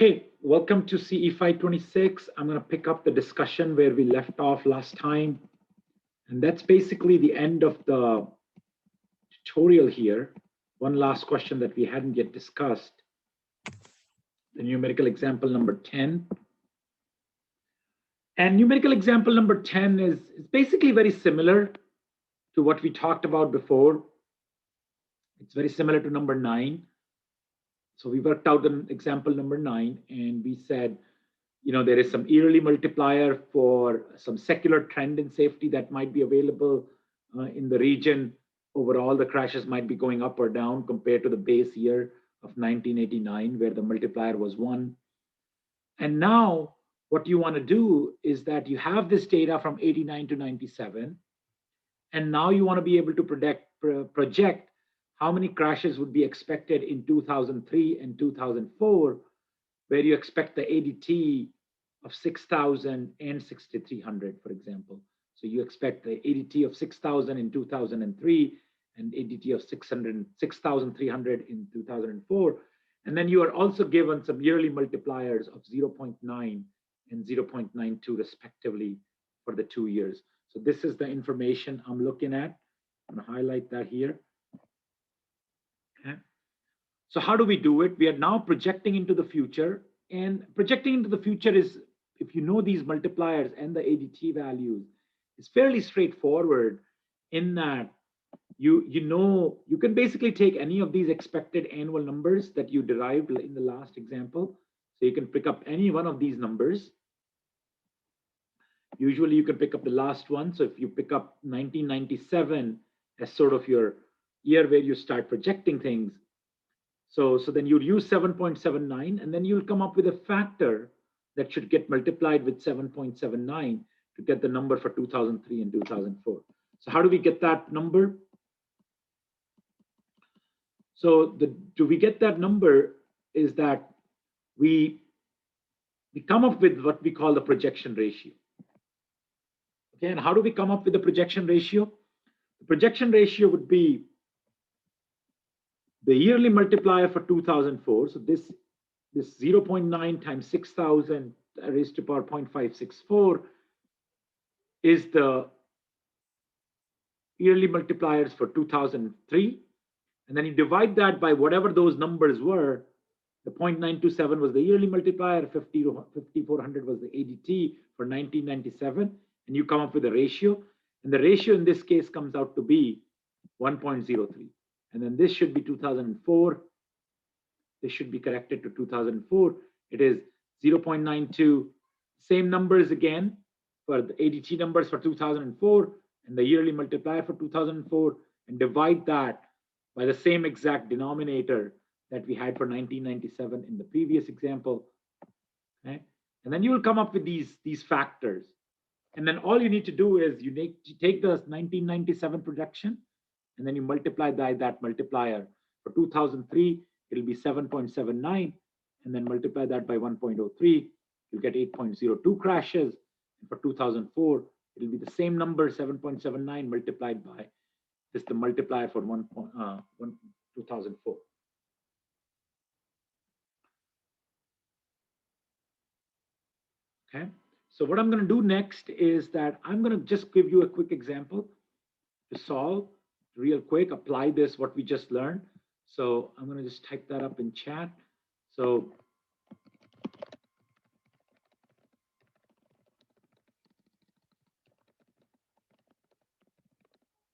Okay, welcome to CE 526. I'm going to pick up the discussion where we left off last time. And that's basically the end of the tutorial here. One last question that we hadn't yet discussed. The numerical example number 10. And numerical example number 10 is basically very similar to what we talked about before. It's very similar to number 9. So we worked out an example number 9, and we said, you know, there is some yearly multiplier for some secular trend in safety that might be available in the region. Overall, the crashes might be going up or down compared to the base year of 1989, where the multiplier was 1. And now what you want to do is that you have this data from 89 to 97, and now you want to be able to project how many crashes would be expected in 2003 and 2004, where you expect the ADT of 6,000 and 6,300, for example. So you expect the ADT of 6,000 in 2003 and ADT of 6,300 in 2004. And then you are also given some yearly multipliers of 0.9 and 0.92 respectively for the 2 years. So this is the information I'm looking at. I'm going to highlight that here. Okay. So how do we do it? We are now projecting into the future, and projecting into the future is, if you know these multipliers and the ADT values, it's fairly straightforward in that you can basically take any of these expected annual numbers that you derived in the last example. So you can pick up any one of these numbers. Usually you can pick up the last one. So if you pick up 1997 as sort of your year where you start projecting things, so then you'll use 7.79, and then you'll come up with a factor that should get multiplied with 7.79 to get the number for 2003 and 2004. So how do we get that number? So do we get that number is that we come up with what we call the projection ratio. Okay, and how do we come up with the projection ratio? The projection ratio would be the yearly multiplier for 2004. So this 0.9 times 6,000 raised to power 0.564 is the yearly multipliers for 2003. And then you divide that by whatever those numbers were. The 0.927 was the yearly multiplier, 5,400 was the ADT for 1997, and you come up with a ratio. And the ratio in this case comes out to be 1.03. And then this should be 2004. This should be corrected to 2004. It is 0.92. Same numbers again for the ADT numbers for 2004 and the yearly multiplier for 2004, and divide that by the same exact denominator that we had for 1997 in the previous example. Okay? And then you will come up with these factors. And then all you need to do is you take the 1997 projection, and then you multiply by that multiplier. For 2003, it'll be 7.79, and then multiply that by 1.03, you'll get 8.02 crashes. And for 2004, it'll be the same number, 7.79, multiplied by just the multiplier for 2004. Okay, so what I'm going to do next is that I'm going to just give you a quick example to solve real quick, apply this, what we just learned. So I'm going to just type that up in chat. So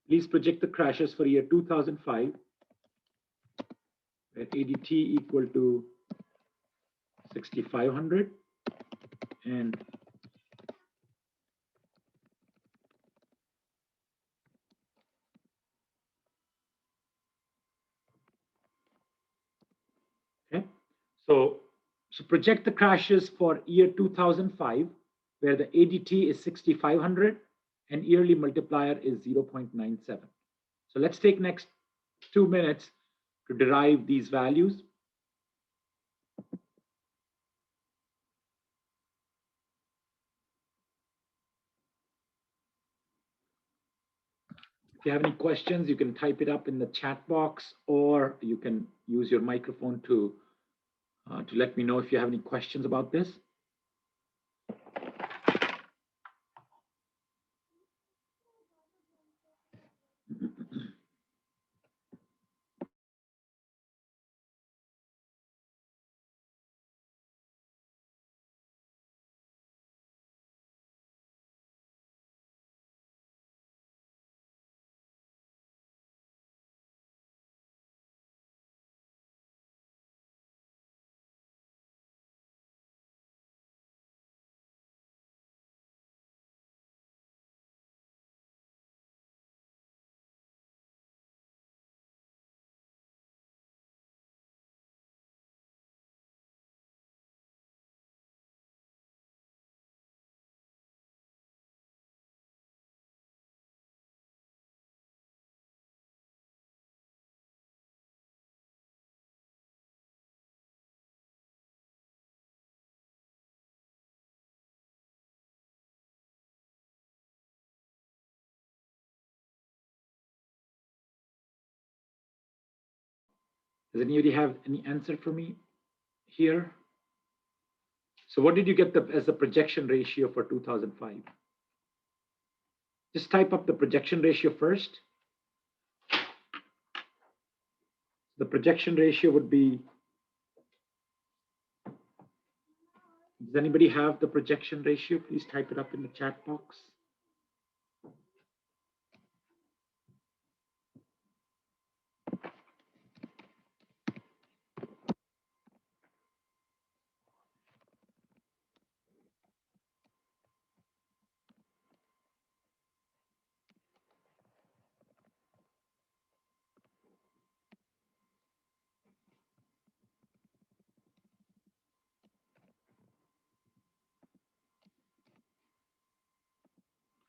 please project the crashes for year 2005 at ADT equal to 6,500 and So project the crashes for year 2005, where the ADT is 6,500 and yearly multiplier is 0.97. So let's take next 2 minutes to derive these values. If you have any questions, you can type it up in the chat box, or you can use your microphone to to let me know if you have any questions about this. Does anybody have any answer for me here? So what did you get as the projection ratio for 2005? Just type up the projection ratio first. The projection ratio would be, does anybody have the projection ratio? Please type it up in the chat box.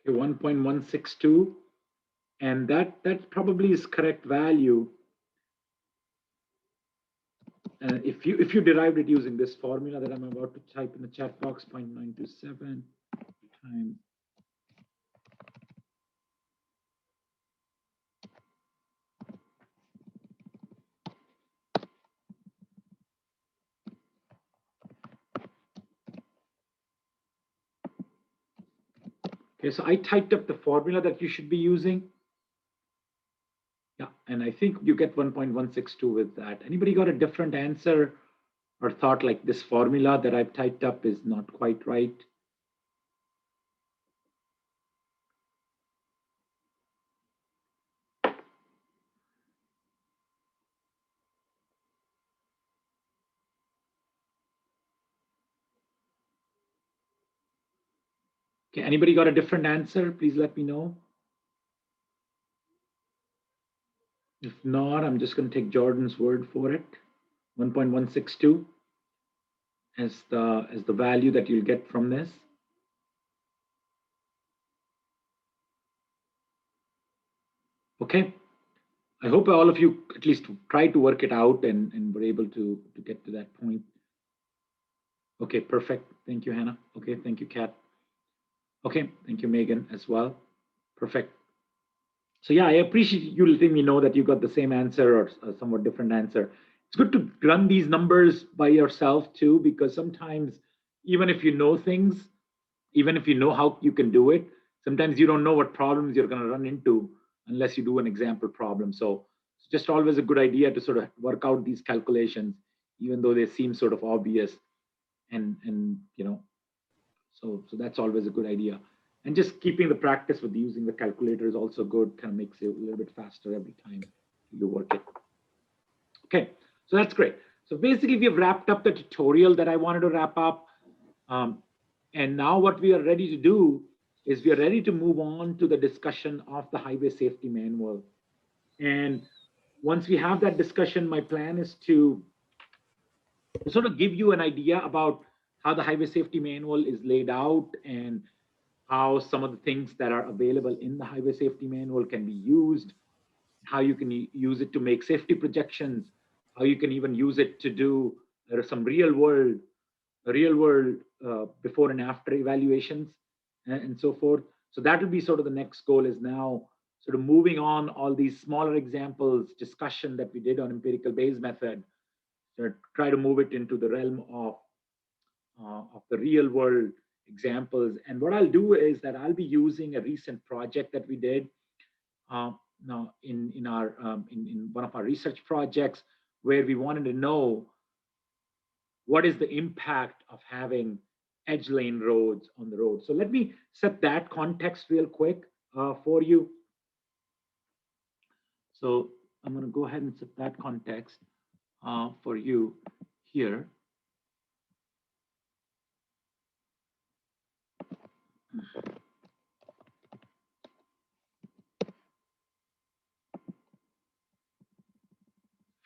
Okay, 1.162, and that probably is correct value. If you derived it using this formula that I'm about to type in the chat box, 0.927 times okay, so I typed up the formula that you should be using. Yeah, and I think you get 1.162 with that. Anybody got a different answer or thought like this formula that I've typed up is not quite right? Okay, anybody got a different answer? Please let me know. If not, I'm just going to take Jordan's word for it. 1.162 as the value that you'll get from this. Okay. I hope all of you at least try to work it out and were able to get to that point. Okay, perfect. Thank you, Hannah. Okay, thank you, Kat. Okay, thank you, Megan, as well. Perfect. So yeah, I appreciate you letting me know that you got the same answer or a somewhat different answer. It's good to run these numbers by yourself too, because sometimes even if you know things, even if you know how you can do it, sometimes you don't know what problems you're going to run into unless you do an example problem. So it's just always a good idea to sort of work out these calculations, even though they seem sort of obvious. And you know, so that's always a good idea. And just keeping the practice with using the calculator is also good, kind of makes it a little bit faster every time you work it. Okay, so that's great. So basically we've wrapped up the tutorial that I wanted to wrap up. And now what we are ready to do is we are ready to move on to the discussion of the highway safety manual. And once we have that discussion, my plan is to sort of give you an idea about how the highway safety manual is laid out and how some of the things that are available in the highway safety manual can be used, how you can use it to make safety projections, how you can even use it to do some real world before and after evaluations and so forth. So that will be sort of the next goal, is now sort of moving on all these smaller examples discussion that we did on empirical Bayes method, try to move it into the realm of the real world examples. And what I'll do is that I'll be using a recent project that we did uh, now in one of our research projects, where we wanted to know what is the impact of having edge lane roads on the road. So let me set that context real quick for you. So I'm going to go ahead and set that context for you here.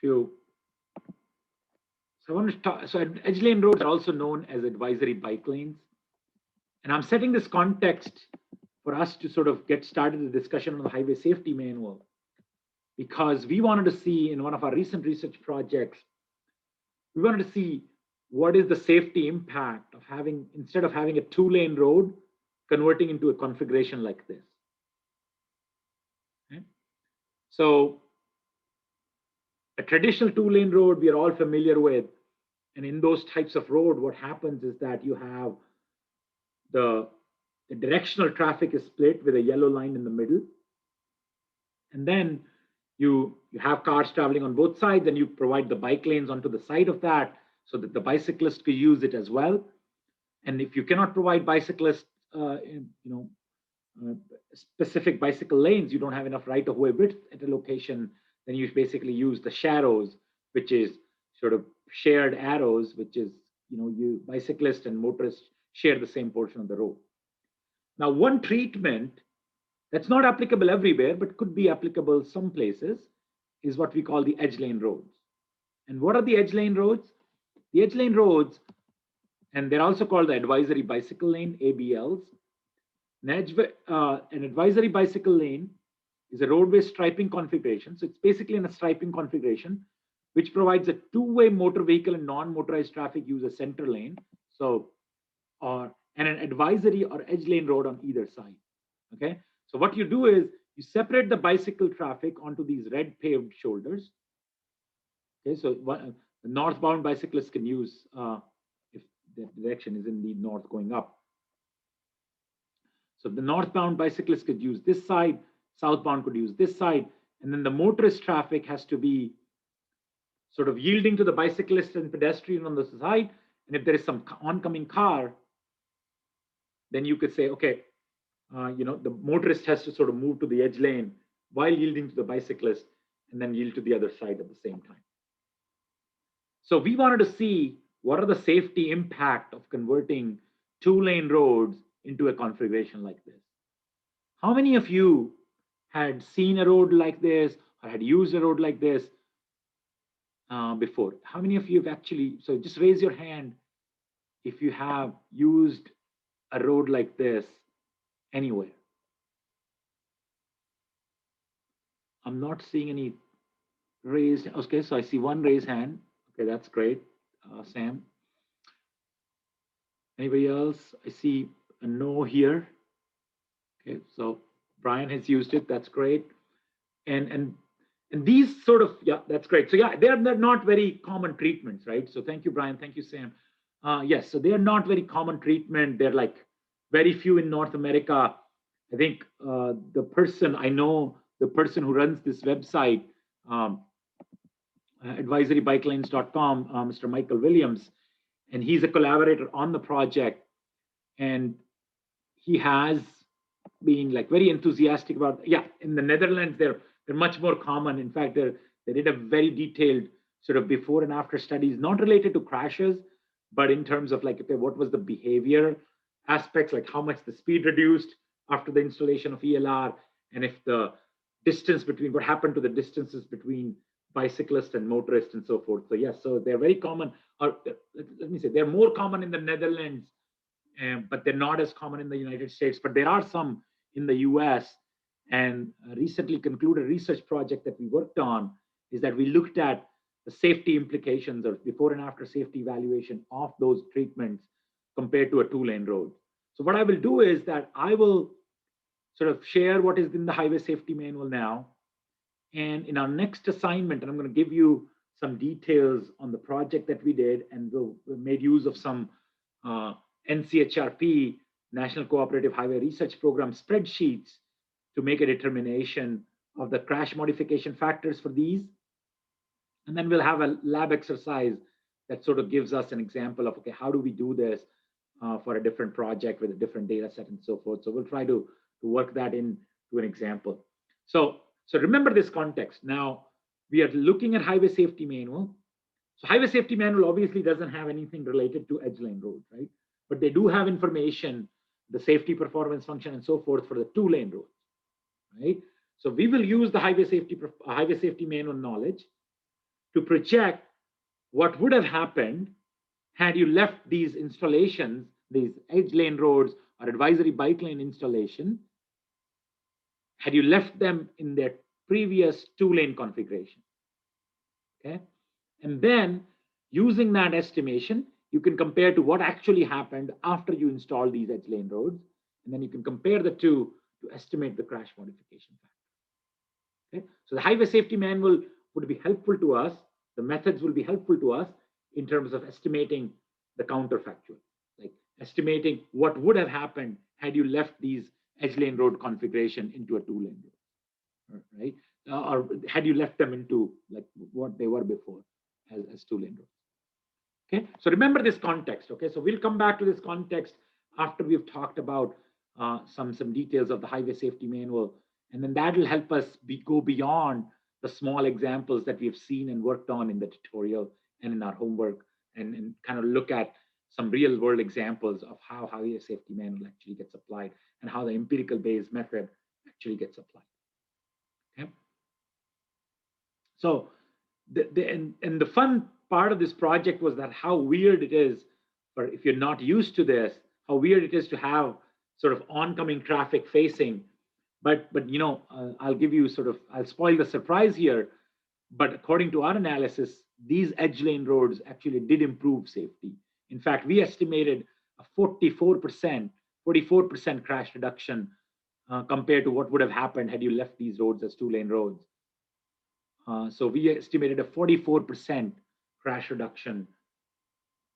So I want to talk. So edge lane roads are also known as advisory bike lanes, and I'm setting this context for us to sort of get started the discussion on the highway safety manual, because we wanted to see in one of our recent research projects, we wanted to see what is the safety impact of having, instead of having a 2-lane road, converting into a configuration like this. Okay? So a traditional 2-lane road we are all familiar with, and in those types of road, what happens is that you have the directional traffic is split with a yellow line in the middle, and then you have cars traveling on both sides, and you provide the bike lanes onto the side of that so that the bicyclist could use it as well. And if you cannot provide bicyclists, specific bicycle lanes, you don't have enough right-of-way width at a location, then you basically use the shadows, which is sort of shared arrows, which is, you bicyclists and motorists share the same portion of the road. Now, one treatment that's not applicable everywhere, but could be applicable some places, is what we call the edge lane roads. And what are the edge lane roads? The edge lane roads, and they're also called the advisory bicycle lane, ABLs. An advisory bicycle lane is a roadway striping configuration. So it's basically in a striping configuration, which provides a two-way motor vehicle and non-motorized traffic use a center lane. So, and an advisory or edge lane road on either side. Okay. So what you do is you separate the bicycle traffic onto these red paved shoulders. Okay. So the northbound bicyclists can use if the direction is in the north going up. So the northbound bicyclist could use this side, southbound could use this side, and then the motorist traffic has to be sort of yielding to the bicyclist and pedestrian on the side. And if there is some oncoming car, then you could say, okay, the motorist has to sort of move to the edge lane while yielding to the bicyclist, and then yield to the other side at the same time. So we wanted to see what are the safety impact of converting 2-lane roads into a configuration like this. How many of you had seen a road like this or had used a road like this before? How many of you have actually, so just raise your hand if you have used a road like this anywhere. I'm not seeing any raised. Okay, so I see one raised hand. Okay, that's great, Sam. Anybody else? I see a no here. Okay, so Brian has used it. That's great. And these sort of, yeah, that's great. So yeah, they're not very common treatments, right? So thank you, Brian. Thank you, Sam. Yes, so they are not very common treatment. They're like very few in North America. I think the person who runs this website, advisorybikelanes.com, Mr. Michael Williams, and he's a collaborator on the project, and he has been like very enthusiastic about. Yeah, in the Netherlands, they're much more common. In fact, they did a very detailed sort of before and after studies, not related to crashes, but in terms of like, okay, what was the behavior aspects, like how much the speed reduced after the installation of ELR, and if the distance between, what happened to the distances between bicyclists and motorists and so forth. So yes, so they're very common, or let me say, they're more common in the Netherlands, but they're not as common in the United States, but there are some in the US. And recently concluded research project that we worked on is that we looked at the safety implications of before and after safety evaluation of those treatments compared to a 2-lane road. So what I will do is that I will sort of share what is in the highway safety manual now. And in our next assignment, and I'm going to give you some details on the project that we did, and we made use of some NCHRP, National Cooperative Highway Research Program spreadsheets to make a determination of the crash modification factors for these. And then we'll have a lab exercise that sort of gives us an example of, okay, how do we do this for a different project with a different data set and so forth. So we'll try to work that into an example. So remember this context. Now, we are looking at highway safety manual. So highway safety manual obviously doesn't have anything related to edge lane roads, right? But they do have information, the safety performance function and so forth for the 2-lane roads, right? So we will use the highway safety manual knowledge to project what would have happened had you left these installations, these edge lane roads or advisory bike lane installation, had you left them in their previous 2-lane configuration, okay? And then using that estimation, you can compare to what actually happened after you install these edge lane roads, and then you can compare the two to estimate the crash modification factor, okay? So the highway safety manual would be helpful to us. The methods will be helpful to us in terms of estimating the counterfactual, like estimating what would have happened had you left these edge lane road configuration into a 2-lane road, right? Or had you left them into like what they were before as 2-lane roads. Okay, so remember this context. Okay, so we'll come back to this context after we've talked about some details of the highway safety manual, and then that will help us go beyond the small examples that we've seen and worked on in the tutorial and in our homework, and kind of look at some real world examples of how highway safety manual actually gets applied and how the empirical based method actually gets applied. Okay. So the fun part of this project was that how weird it is, or if you're not used to this, how weird it is to have sort of oncoming traffic facing. But you know, I'll give you I'll spoil the surprise here. But according to our analysis, these edge lane roads actually did improve safety. In fact, we estimated a 44% crash reduction compared to what would have happened had you left these roads as 2-lane roads. So we estimated a 44% crash reduction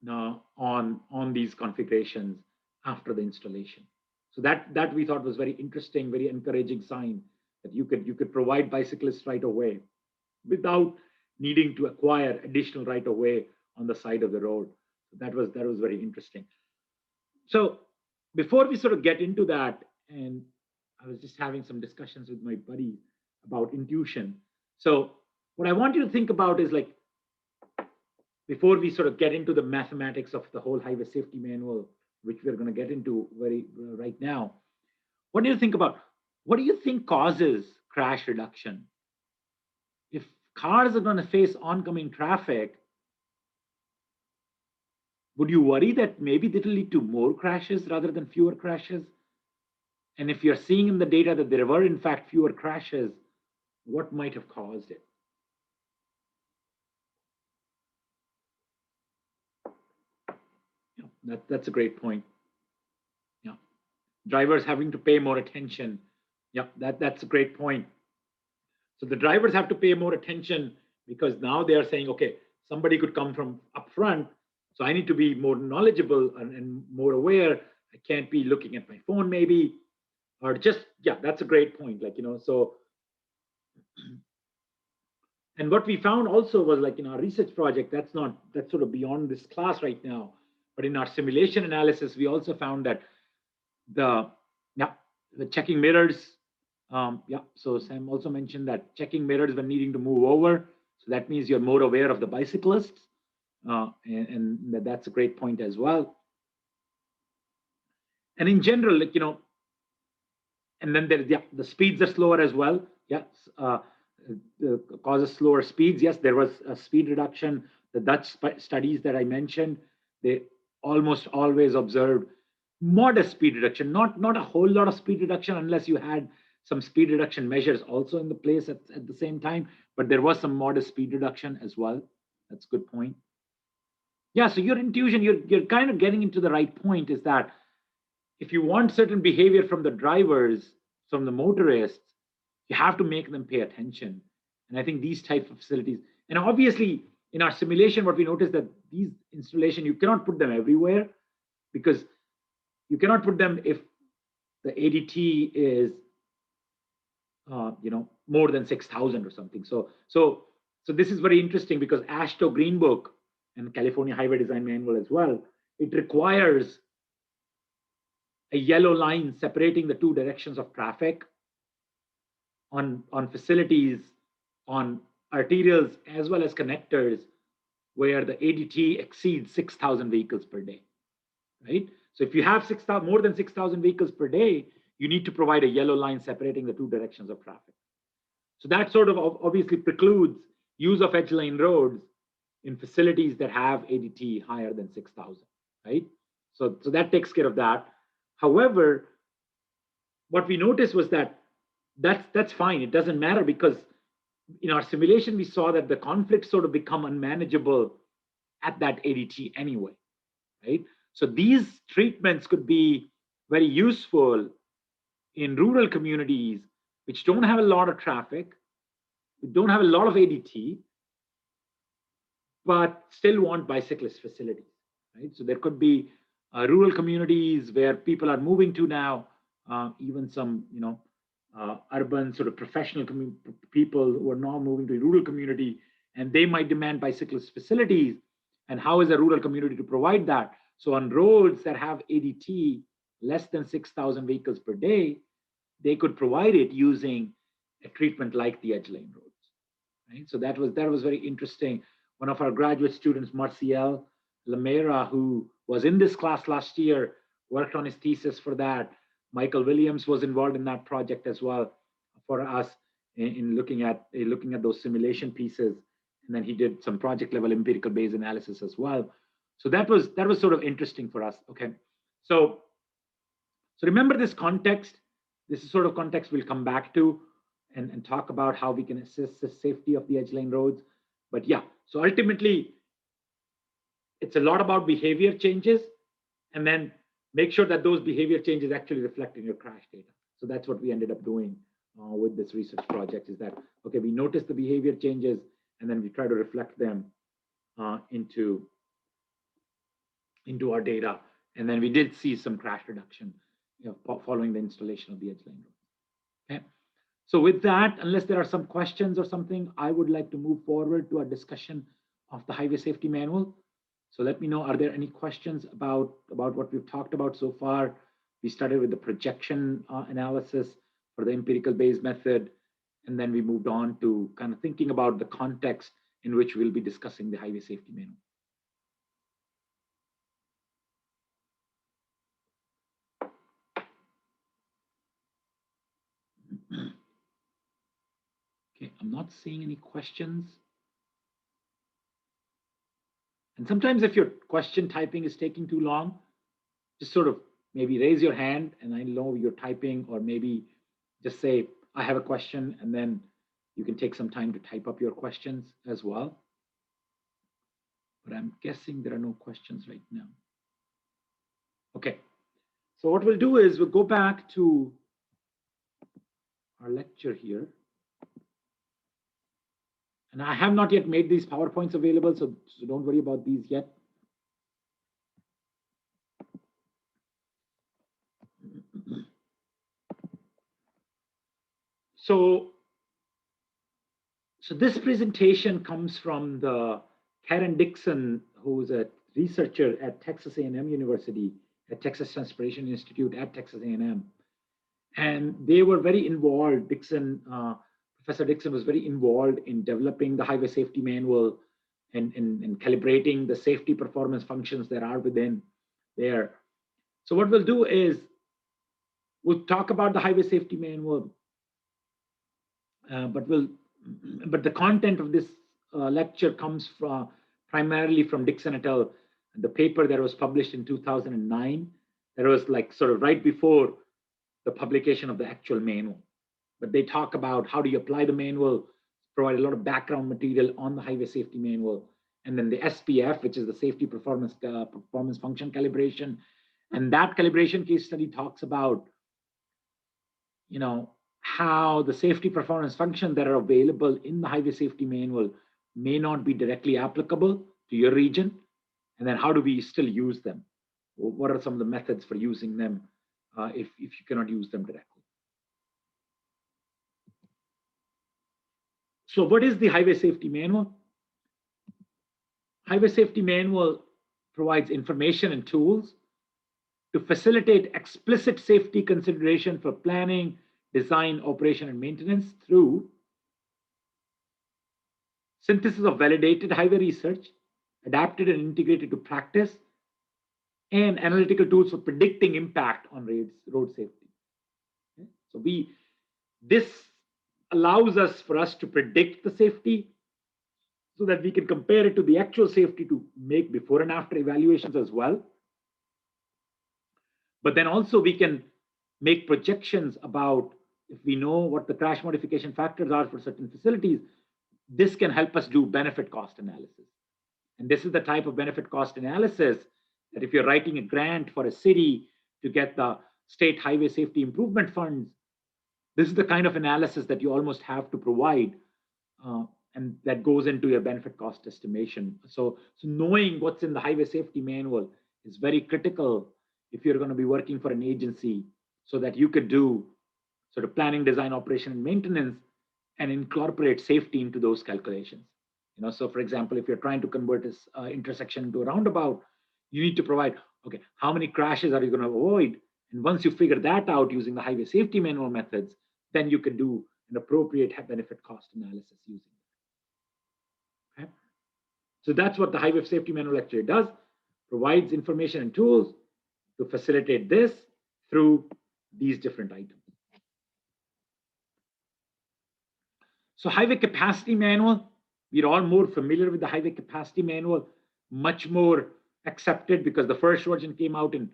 on these configurations after the installation. So that we thought was very interesting, very encouraging sign that you could provide bicyclists right away without needing to acquire additional right of way on the side of the road. So that was very interesting. So before we sort of get into that, and I was just having some discussions with my buddy about intuition. So what I want you to think about is, like, before we sort of get into the mathematics of the whole highway safety manual, which we're going to get into right now, what do you think about? What do you think causes crash reduction? If cars are going to face oncoming traffic, would you worry that maybe that will lead to more crashes rather than fewer crashes? And if you're seeing in the data that there were in fact fewer crashes, what might have caused it? Yeah, that's a great point. Yeah, drivers having to pay more attention. Yeah, that's a great point. So the drivers have to pay more attention because now they are saying, okay, somebody could come from up front, so I need to be more knowledgeable and more aware. I can't be looking at my phone maybe, or just, yeah, that's a great point. Like, you know, so, and what we found also was, like, in our research project, that's sort of beyond this class right now, but in our simulation analysis, we also found that the checking mirrors, so Sam also mentioned that checking mirrors when needing to move over. So that means you're more aware of the bicyclists, and that's a great point as well. And in general, like, you know, and then there's, the speeds are slower as well. Yes, causes slower speeds. Yes, there was a speed reduction. The Dutch studies that I mentioned, they almost always observed modest speed reduction, not a whole lot of speed reduction unless you had some speed reduction measures also in the place at the same time, but there was some modest speed reduction as well. That's a good point. Yeah, so your intuition, you're kind of getting into the right point, is that if you want certain behavior from the drivers, from the motorists, you have to make them pay attention. And I think these types of facilities, and obviously in our simulation, what we noticed that these installation, you cannot put them everywhere, because you cannot put them if the ADT is more than 6,000 or something. So this is very interesting, because AASHTO Green Book and California Highway Design Manual as well, it requires a yellow line separating the two directions of traffic on facilities, on arterials, as well as connectors where the ADT exceeds 6,000 vehicles per day, right? So if you have more than 6,000 vehicles per day, you need to provide a yellow line separating the two directions of traffic. So that sort of obviously precludes use of edge lane roads in facilities that have ADT higher than 6,000, right? So that takes care of that. However, what we noticed was that that's fine. It doesn't matter, because in our simulation, we saw that the conflicts sort of become unmanageable at that ADT anyway, right? So these treatments could be very useful in rural communities which don't have a lot of traffic, don't have a lot of ADT, but still want bicyclist facilities, right? So there could be rural communities where people are moving to now, even some, urban sort of professional people who are now moving to a rural community, and they might demand bicyclist facilities. And how is a rural community to provide that? So on roads that have ADT less than 6,000 vehicles per day, they could provide it using a treatment like the edge lane roads, right? So that was very interesting. One of our graduate students, Marcial Lamera, who was in this class last year, worked on his thesis for that. Michael Williams was involved in that project as well for us in looking at those simulation pieces, and then he did some project level empirical based analysis as well. So that was sort of interesting for us. Okay, so remember this context. This is sort of context we'll come back to and talk about how we can assess the safety of the edge lane roads. But yeah, so ultimately, it's a lot about behavior changes, and then make sure that those behavior changes actually reflect in your crash data. So that's what we ended up doing with this research project, is that, okay, we notice the behavior changes, and then we try to reflect them into our data. And then we did see some crash reduction following the installation of the edge lane road. Okay. So with that, unless there are some questions or something, I would like to move forward to our discussion of the highway safety manual. So let me know, are there any questions about what we've talked about so far? We started with the projection analysis for the empirical based method, and then we moved on to kind of thinking about the context in which we'll be discussing the highway safety manual. Okay, I'm not seeing any questions. And sometimes if your question typing is taking too long, just sort of maybe raise your hand and I know you're typing, or maybe just say, I have a question, and then you can take some time to type up your questions as well. But I'm guessing there are no questions right now. Okay, so what we'll do is we'll go back to our lecture here. And I have not yet made these PowerPoints available, so don't worry about these yet. So this presentation comes from the Karen Dixon, who's a researcher at Texas A&M University, at Texas Transportation Institute at Texas A&M. And they were very involved. Professor Dixon was very involved in developing the highway safety manual and calibrating the safety performance functions that are within there. So what we'll do is we'll talk about the highway safety manual, but the content of this lecture comes primarily from Dixon et al. The paper that was published in 2009. That was like sort of right before the publication of the actual manual. But they talk about how do you apply the manual, provide a lot of background material on the highway safety manual, and then the SPF, which is the safety performance function calibration. And that calibration case study talks about, how the safety performance functions that are available in the highway safety manual may not be directly applicable to your region, and then how do we still use them? What are some of the methods for using them if you cannot use them directly? So what is the Highway Safety Manual? Highway Safety Manual provides information and tools to facilitate explicit safety consideration for planning, design, operation, and maintenance through synthesis of validated highway research, adapted and integrated to practice, and analytical tools for predicting impact on road safety. Okay? So this allows us for us to predict the safety so that we can compare it to the actual safety to make before and after evaluations as well. But then also we can make projections about if we know what the crash modification factors are for certain facilities, this can help us do benefit cost analysis. And this is the type of benefit cost analysis that if you're writing a grant for a city to get the state highway safety improvement funds, this is the kind of analysis that you almost have to provide, and that goes into your benefit cost estimation. So knowing what's in the highway safety manual is very critical if you're going to be working for an agency, so that you could do sort of planning, design, operation, and maintenance, and incorporate safety into those calculations. So for example, if you're trying to convert this intersection into a roundabout, you need to provide, okay, how many crashes are you going to avoid? And once you figure that out using the highway safety manual methods, then you can do an appropriate benefit cost analysis using it. Okay? So that's what the highway safety manual actually does, provides information and tools to facilitate this through these different items. So highway capacity manual, we're all more familiar with the highway capacity manual, much more accepted because the first version came out in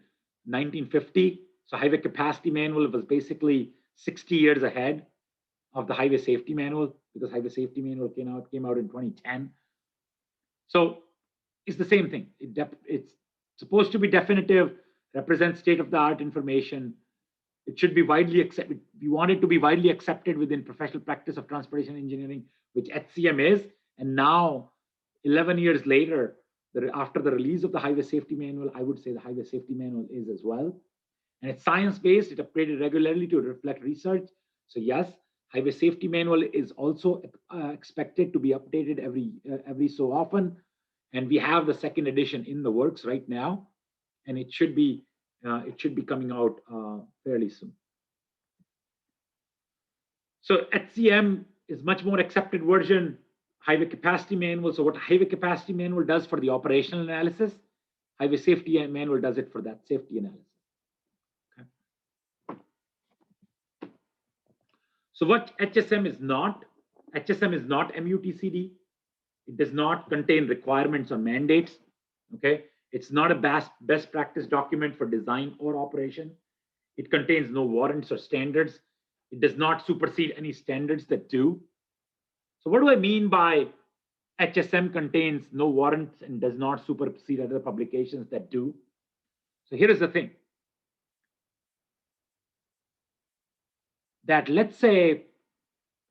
1950. So highway capacity manual was basically 60 years ahead of the highway safety manual, because highway safety manual came out in 2010. So it's the same thing. It's supposed to be definitive, represent state-of-the-art information. It should be widely accepted. We want it to be widely accepted within professional practice of transportation engineering, which HCM is. And now, 11 years later, after the release of the highway safety manual, I would say the highway safety manual is as well. And it's science-based. It's upgraded regularly to reflect research. So yes, highway safety manual is also expected to be updated every so often. And we have the second edition in the works right now, and it should be coming out fairly soon. So HCM is much more accepted version. Highway capacity manual. So what highway capacity manual does for the operational analysis, highway safety manual does it for that safety analysis. Okay. So what HSM is not MUTCD. It does not contain requirements or mandates. Okay. It's not a best practice document for design or operation. It contains no warrants or standards. It does not supersede any standards that do. So what do I mean by HSM contains no warrants and does not supersede other publications that do? So here is the thing. That let's say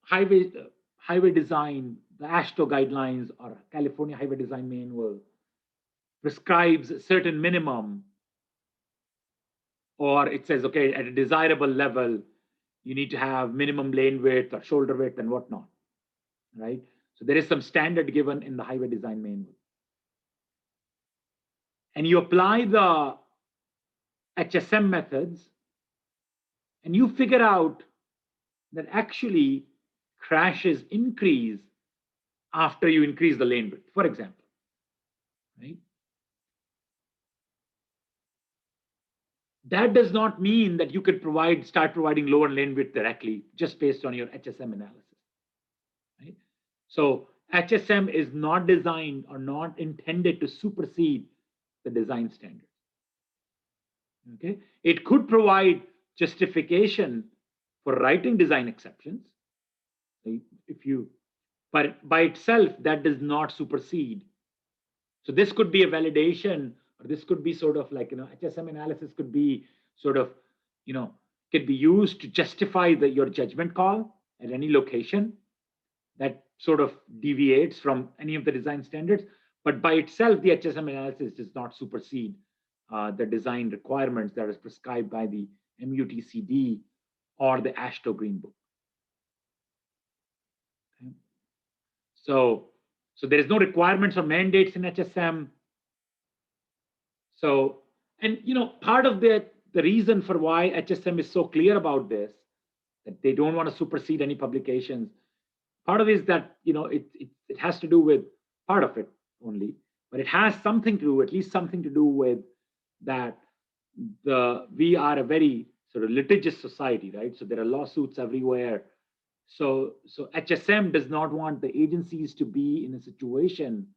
highway design, the AASHTO guidelines or California Highway Design Manual prescribes a certain minimum, or it says, okay, at a desirable level, you need to have minimum lane width or shoulder width and whatnot, right? So there is some standard given in the highway design manual. And you apply the HSM methods and you figure out that actually crashes increase after you increase the lane width, for example, right? That does not mean that you could start providing lower lane width directly just based on your HSM analysis, right? So HSM is not designed or not intended to supersede the design standards. Okay, it could provide justification for writing design exceptions. But by itself, that does not supersede. So this could be a validation, or this could be sort of like, HSM analysis could be sort of, could be used to justify your judgment call at any location. That sort of deviates from any of the design standards, but by itself, the HSM analysis does not supersede the design requirements that is prescribed by the MUTCD or the AASHTO Green Book. Okay. So there is no requirements or mandates in HSM. So, and part of the reason for why HSM is so clear about this, that they don't want to supersede any publications, part of it is that it has to do with part of it only, but it has something to do, at least something to do with that we are a very sort of litigious society, right? So there are lawsuits everywhere. So HSM does not want the agencies to be in a situation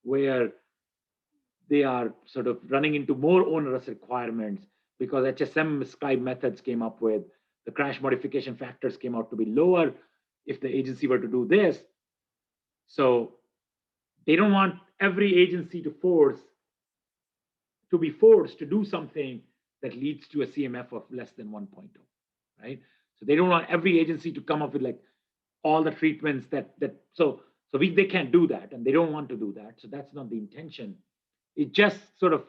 where they are sort of running into more onerous requirements, because HSM prescribed methods came up with, the crash modification factors came out to be lower if the agency were to do this. So they don't want every agency to be forced to do something that leads to a CMF of less than 1.0, right? So they don't want every agency to come up with like all the treatments they can't do that, and they don't want to do that. So that's not the intention. It just sort of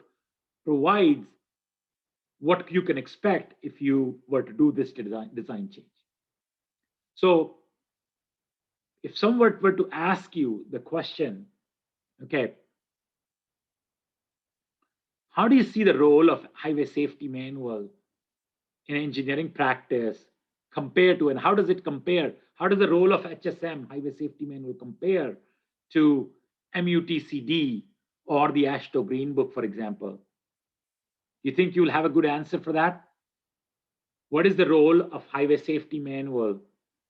provides what you can expect if you were to do this design change. So if someone were to ask you the question, okay, how do you see the role of highway safety manual in engineering practice compared to, and how does it compare? How does the role of HSM, highway safety manual, compare to MUTCD or the AASHTO Green Book, for example? You think you'll have a good answer for that? What is the role of highway safety manual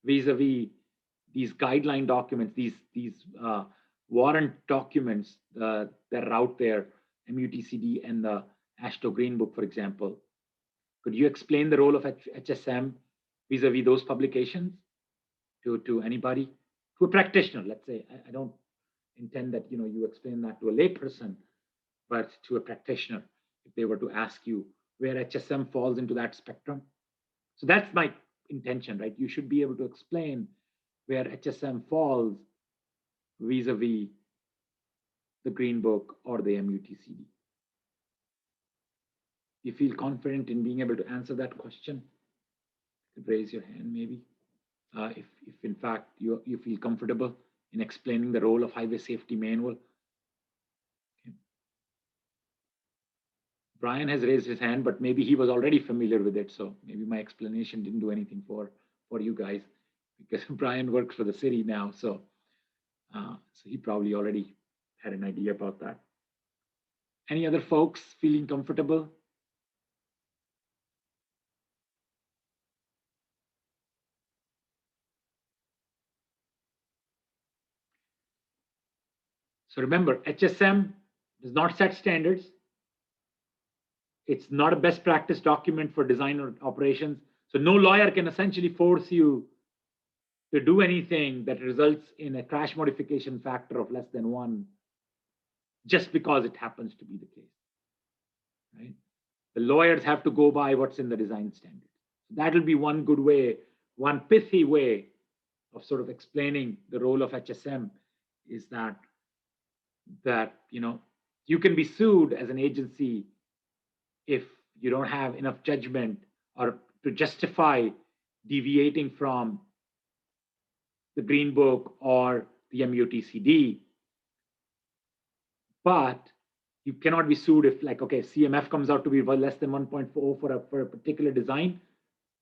vis-a-vis these guideline documents, these warrant documents that are out there, MUTCD and the AASHTO Green Book, for example? Could you explain the role of HSM vis-a-vis those publications to anybody, to a practitioner? Let's say, I don't intend that you explain that to a layperson, but to a practitioner, if they were to ask you where HSM falls into that spectrum. So that's my intention, right? You should be able to explain where HSM falls vis-a-vis the Green Book or the MUTCD. You feel confident in being able to answer that question? You could raise your hand maybe. If in fact you feel comfortable in explaining the role of highway safety manual. Okay. Brian has raised his hand, but maybe he was already familiar with it. So maybe my explanation didn't do anything for you guys, because Brian works for the city now. So he probably already had an idea about that. Any other folks feeling comfortable? So remember, HSM does not set standards. It's not a best practice document for design or operations. So no lawyer can essentially force you to do anything that results in a crash modification factor of less than 1 just because it happens to be the case, right? The lawyers have to go by what's in the design standards. That'll be one good way, one pithy way of sort of explaining the role of HSM, is that you can be sued as an agency if you don't have enough judgment or to justify deviating from the Green Book or the MUTCD. But you cannot be sued if, like, okay, CMF comes out to be less than 1.4 for a particular design,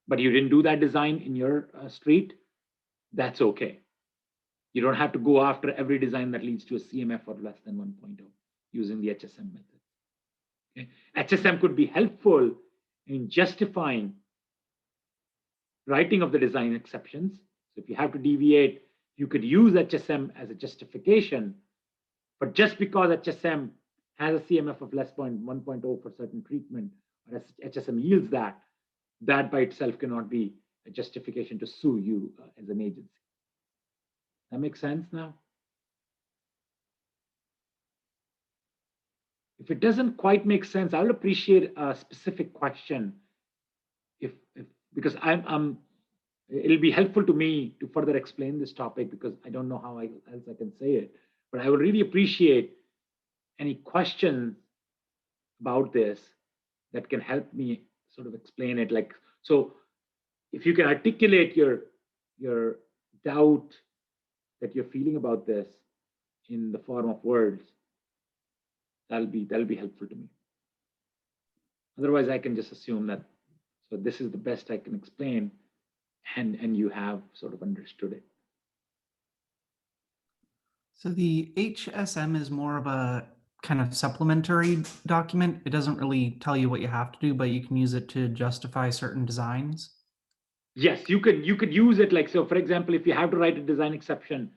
but you didn't do that design in your street. That's okay. You don't have to go after every design that leads to a CMF of less than 1.0 using the HSM method. Okay? HSM could be helpful in justifying writing of the design exceptions. So if you have to deviate, you could use HSM as a justification. But just because HSM has a CMF of less than 1.0 for certain treatment, or HSM yields that by itself cannot be a justification to sue you as an agency. That makes sense now? If it doesn't quite make sense, I would appreciate a specific question. Because it'll be helpful to me to further explain this topic because I don't know how else I can say it. But I would really appreciate any questions about this that can help me sort of explain it. Like, so if you can articulate your doubt that you're feeling about this in the form of words, that'll be helpful to me. Otherwise, I can just assume that so this is the best I can explain, and you have sort of understood it. So the HSM is more of a kind of supplementary document. It doesn't really tell you what you have to do, but you can use it to justify certain designs. Yes, you could use it like, so for example, if you have to write a design exception,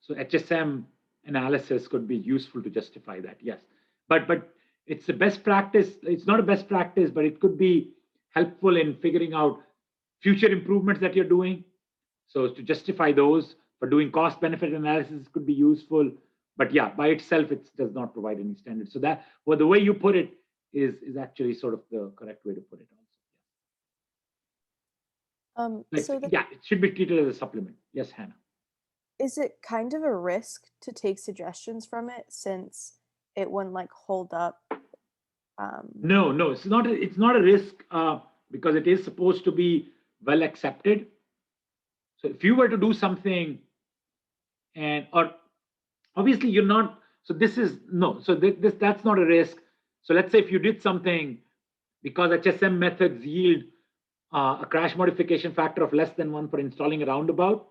so HSM analysis could be useful to justify that. Yes, but it's the best practice. It's not a best practice, but it could be helpful in figuring out future improvements that you're doing. So to justify those, for doing cost benefit analysis could be useful. But yeah, by itself, it does not provide any standard. So that, well, the way you put it is actually sort of the correct way to put it also. Like, yeah, it should be treated as a supplement. Yes, Hannah. Is it kind of a risk to take suggestions from it since it wouldn't like hold up? No, it's not. It's not a risk because it is supposed to be well accepted. So if you were to do something, and or obviously you're not. So this is no. So that's not a risk. So let's say if you did something because HSM methods yield a crash modification factor of less than 1 for installing a roundabout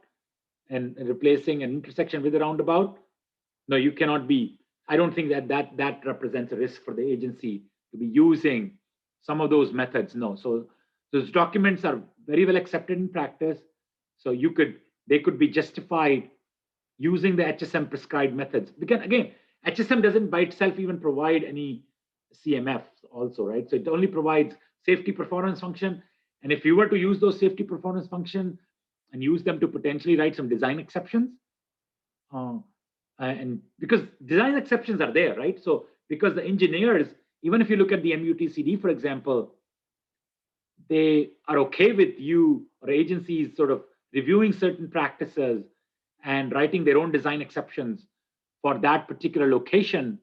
and replacing an intersection with a roundabout. No, you cannot be. I don't think that represents a risk for the agency to be using some of those methods. No, so those documents are very well accepted in practice. So they could be justified using the HSM prescribed methods. Because again, HSM doesn't by itself even provide any CMF also, right? So it only provides safety performance function. And if you were to use those safety performance function and use them to potentially write some design exceptions, and because design exceptions are there, right? So because the engineers, even if you look at the MUTCD, for example, they are okay with you or agencies sort of reviewing certain practices and writing their own design exceptions for that particular location.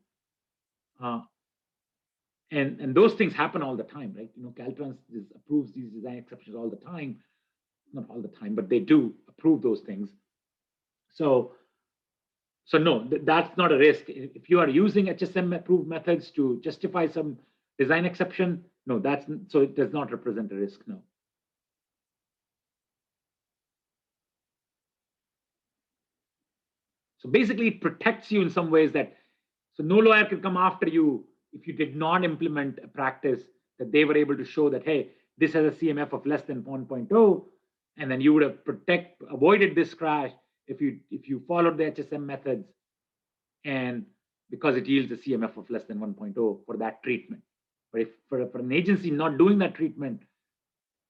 And those things happen all the time, right? You know, Caltrans approves these design exceptions all the time. Not all the time, but they do approve those things. So no, that's not a risk. If you are using HSM approved methods to justify some design exception, no, so it does not represent a risk, no. So basically it protects you in some ways that, so no lawyer can come after you if you did not implement a practice that they were able to show that, hey, this has a CMF of less than 1.0, and then you would have avoided this crash if you followed the HSM methods, and because it yields a CMF of less than 1.0 for that treatment. But if for an agency not doing that treatment,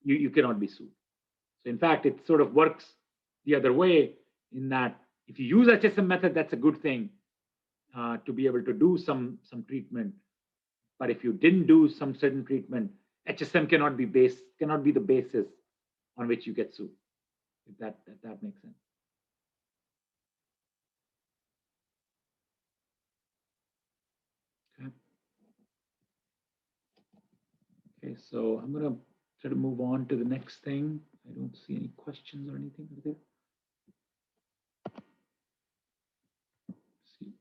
you cannot be sued. So in fact, it sort of works the other way in that if you use HSM method, that's a good thing to be able to do some treatment. But if you didn't do some certain treatment, HSM cannot be the basis on which you get sued. If that makes sense. Okay, so I'm going to try to move on to the next thing. I don't see any questions or anything there. See,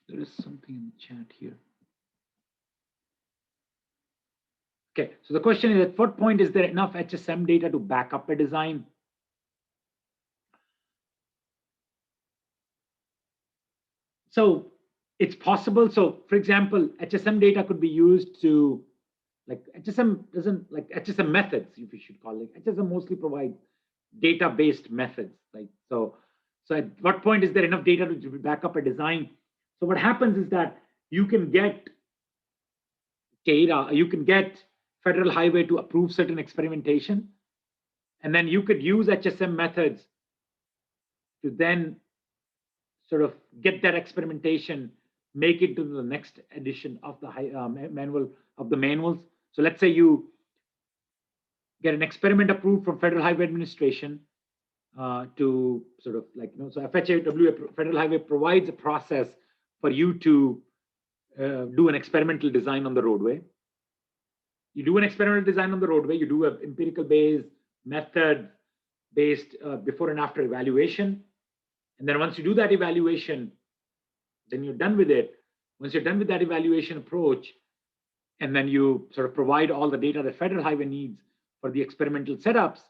there is something in the chat here. Okay, so the question is, at what point is there enough HSM data to back up a design? So it's possible. So for example, HSM data could be used to, like HSM methods, if you should call it. HSM mostly provides data-based methods. Like so at what point is there enough data to back up a design? So what happens is that you can get data, you can get Federal Highway to approve certain experimentation, and then you could use HSM methods to then sort of get that experimentation, make it to the next edition of the manuals. So let's say you get an experiment approved from Federal Highway Administration, to sort of like, so FHIW, Federal Highway, provides a process for you to do an experimental design on the roadway. You do an experimental design on the roadway, you do an empirical based, method based before and after evaluation. And then once you do that evaluation, then you're done with it. Once you're done with that evaluation approach, and then you sort of provide all the data that Federal Highway needs for the experimental setups,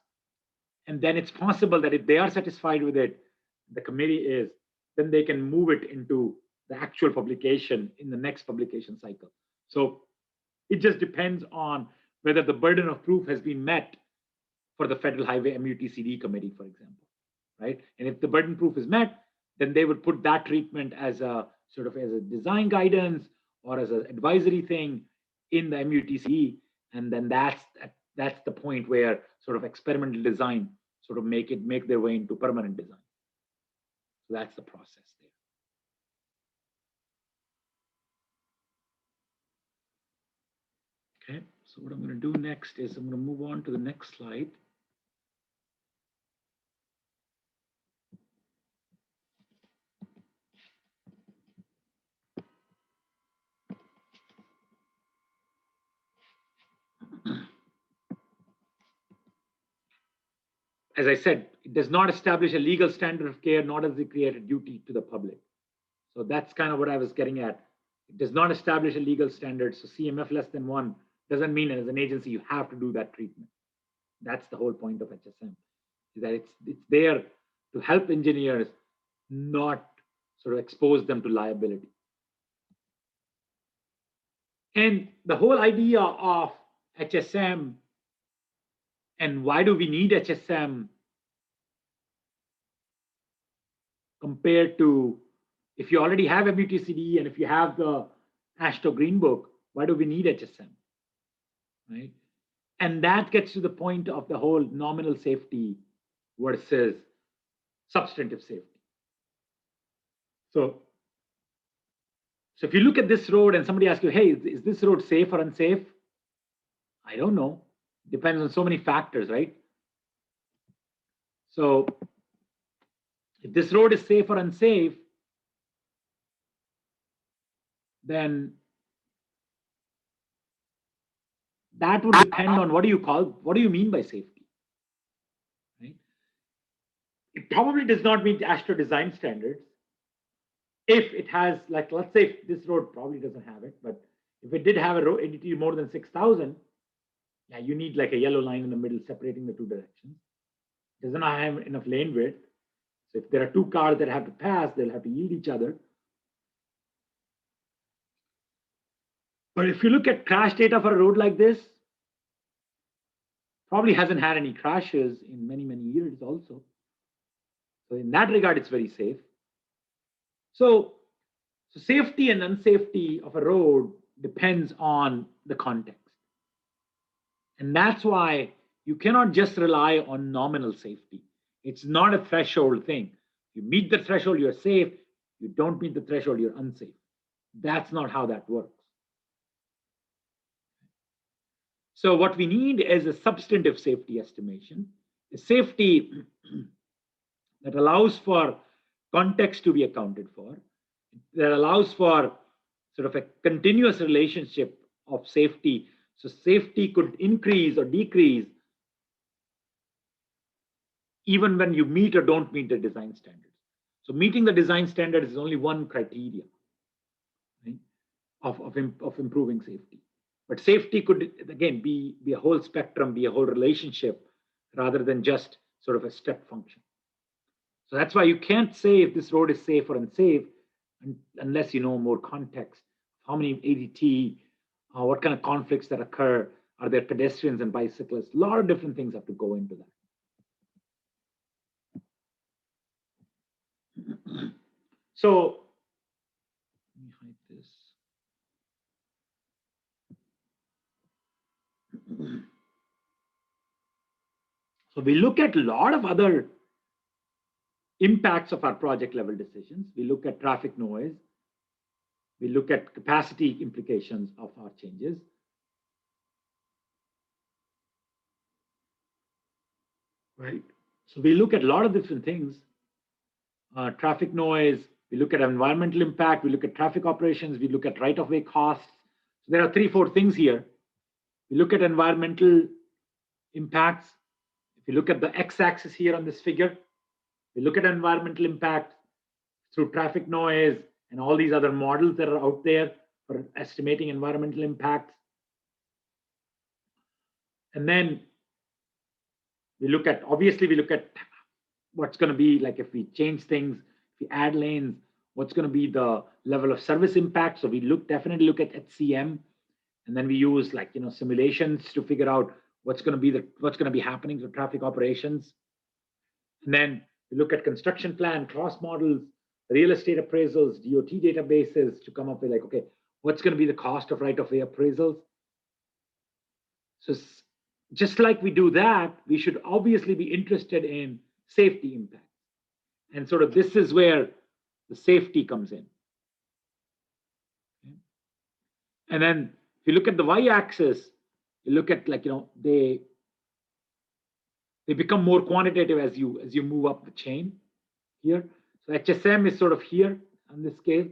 and then it's possible that if they are satisfied with it, the committee is, then they can move it into the actual publication in the next publication cycle. So it just depends on whether the burden of proof has been met for the Federal Highway MUTCD committee, for example, right? And if the burden proof is met, then they would put that treatment as a sort of as a design guidance or as an advisory thing in the MUTCD, and then that's the point where sort of experimental design sort of make their way into permanent design. So that's the process there. Okay, so what I'm going to do next is I'm going to move on to the next slide. As I said, it does not establish a legal standard of care, nor does it create a duty to the public. So that's kind of what I was getting at. It does not establish a legal standard. So CMF less than 1 doesn't mean as an agency you have to do that treatment. That's the whole point of HSM, is that it's there to help engineers, not sort of expose them to liability. And the whole idea of HSM and why do we need HSM compared to if you already have MUTCD and if you have the AASHTO Green Book, why do we need HSM, right? And that gets to the point of the whole nominal safety versus substantive safety. So if you look at this road and somebody asks you, hey, is this road safe or unsafe? I don't know. Depends on so many factors, right? So if this road is safe or unsafe, then that would depend on what do you mean by safety, right? It probably does not meet AASHTO design standards. If it has, like, let's say this road probably doesn't have it, but if it did have a road ADT more than 6,000, yeah, you need like a yellow line in the middle separating the two directions. It does not have enough lane width. So if there are two cars that have to pass, they'll have to yield each other. But if you look at crash data for a road like this, probably hasn't had any crashes in many, many years also. So in that regard, it's very safe. So safety and unsafety of a road depends on the context. And that's why you cannot just rely on nominal safety. It's not a threshold thing. You meet the threshold, you're safe. You don't meet the threshold, you're unsafe. That's not how that works. So what we need is a substantive safety estimation, a safety that allows for context to be accounted for, that allows for sort of a continuous relationship of safety. So safety could increase or decrease even when you meet or don't meet the design standards. So meeting the design standards is only one criteria, right, of improving safety. But safety could, again, be a whole spectrum, be a whole relationship, rather than just sort of a step function. So that's why you can't say if this road is safe or unsafe unless you know more context. How many ADT, what kind of conflicts that occur, are there pedestrians and bicyclists? A lot of different things have to go into that. So let me hide this. So we look at a lot of other impacts of our project level decisions. We look at traffic noise. We look at capacity implications of our changes. Right. So we look at a lot of different things, traffic noise, we look at environmental impact, we look at traffic operations, we look at right-of-way costs. So there are 3-4 things here. We look at environmental impacts. If you look at the x-axis here on this figure, we look at environmental impact through traffic noise and all these other models that are out there for estimating environmental impacts. And then we look at, obviously, we look at what's going to be like if we change things, if we add lanes, what's going to be the level of service impact. So we definitely look at HCM, and then we use like simulations to figure out what's going to be happening to traffic operations. And then we look at construction plan, cost models, real estate appraisals, DOT databases to come up with like, okay, what's going to be the cost of right-of-way appraisals? So just like we do that, we should obviously be interested in safety impact. And sort of this is where the safety comes in. Okay. And then if you look at the y-axis, you look at like, they become more quantitative as you move up the chain here. So HSM is sort of here on this scale,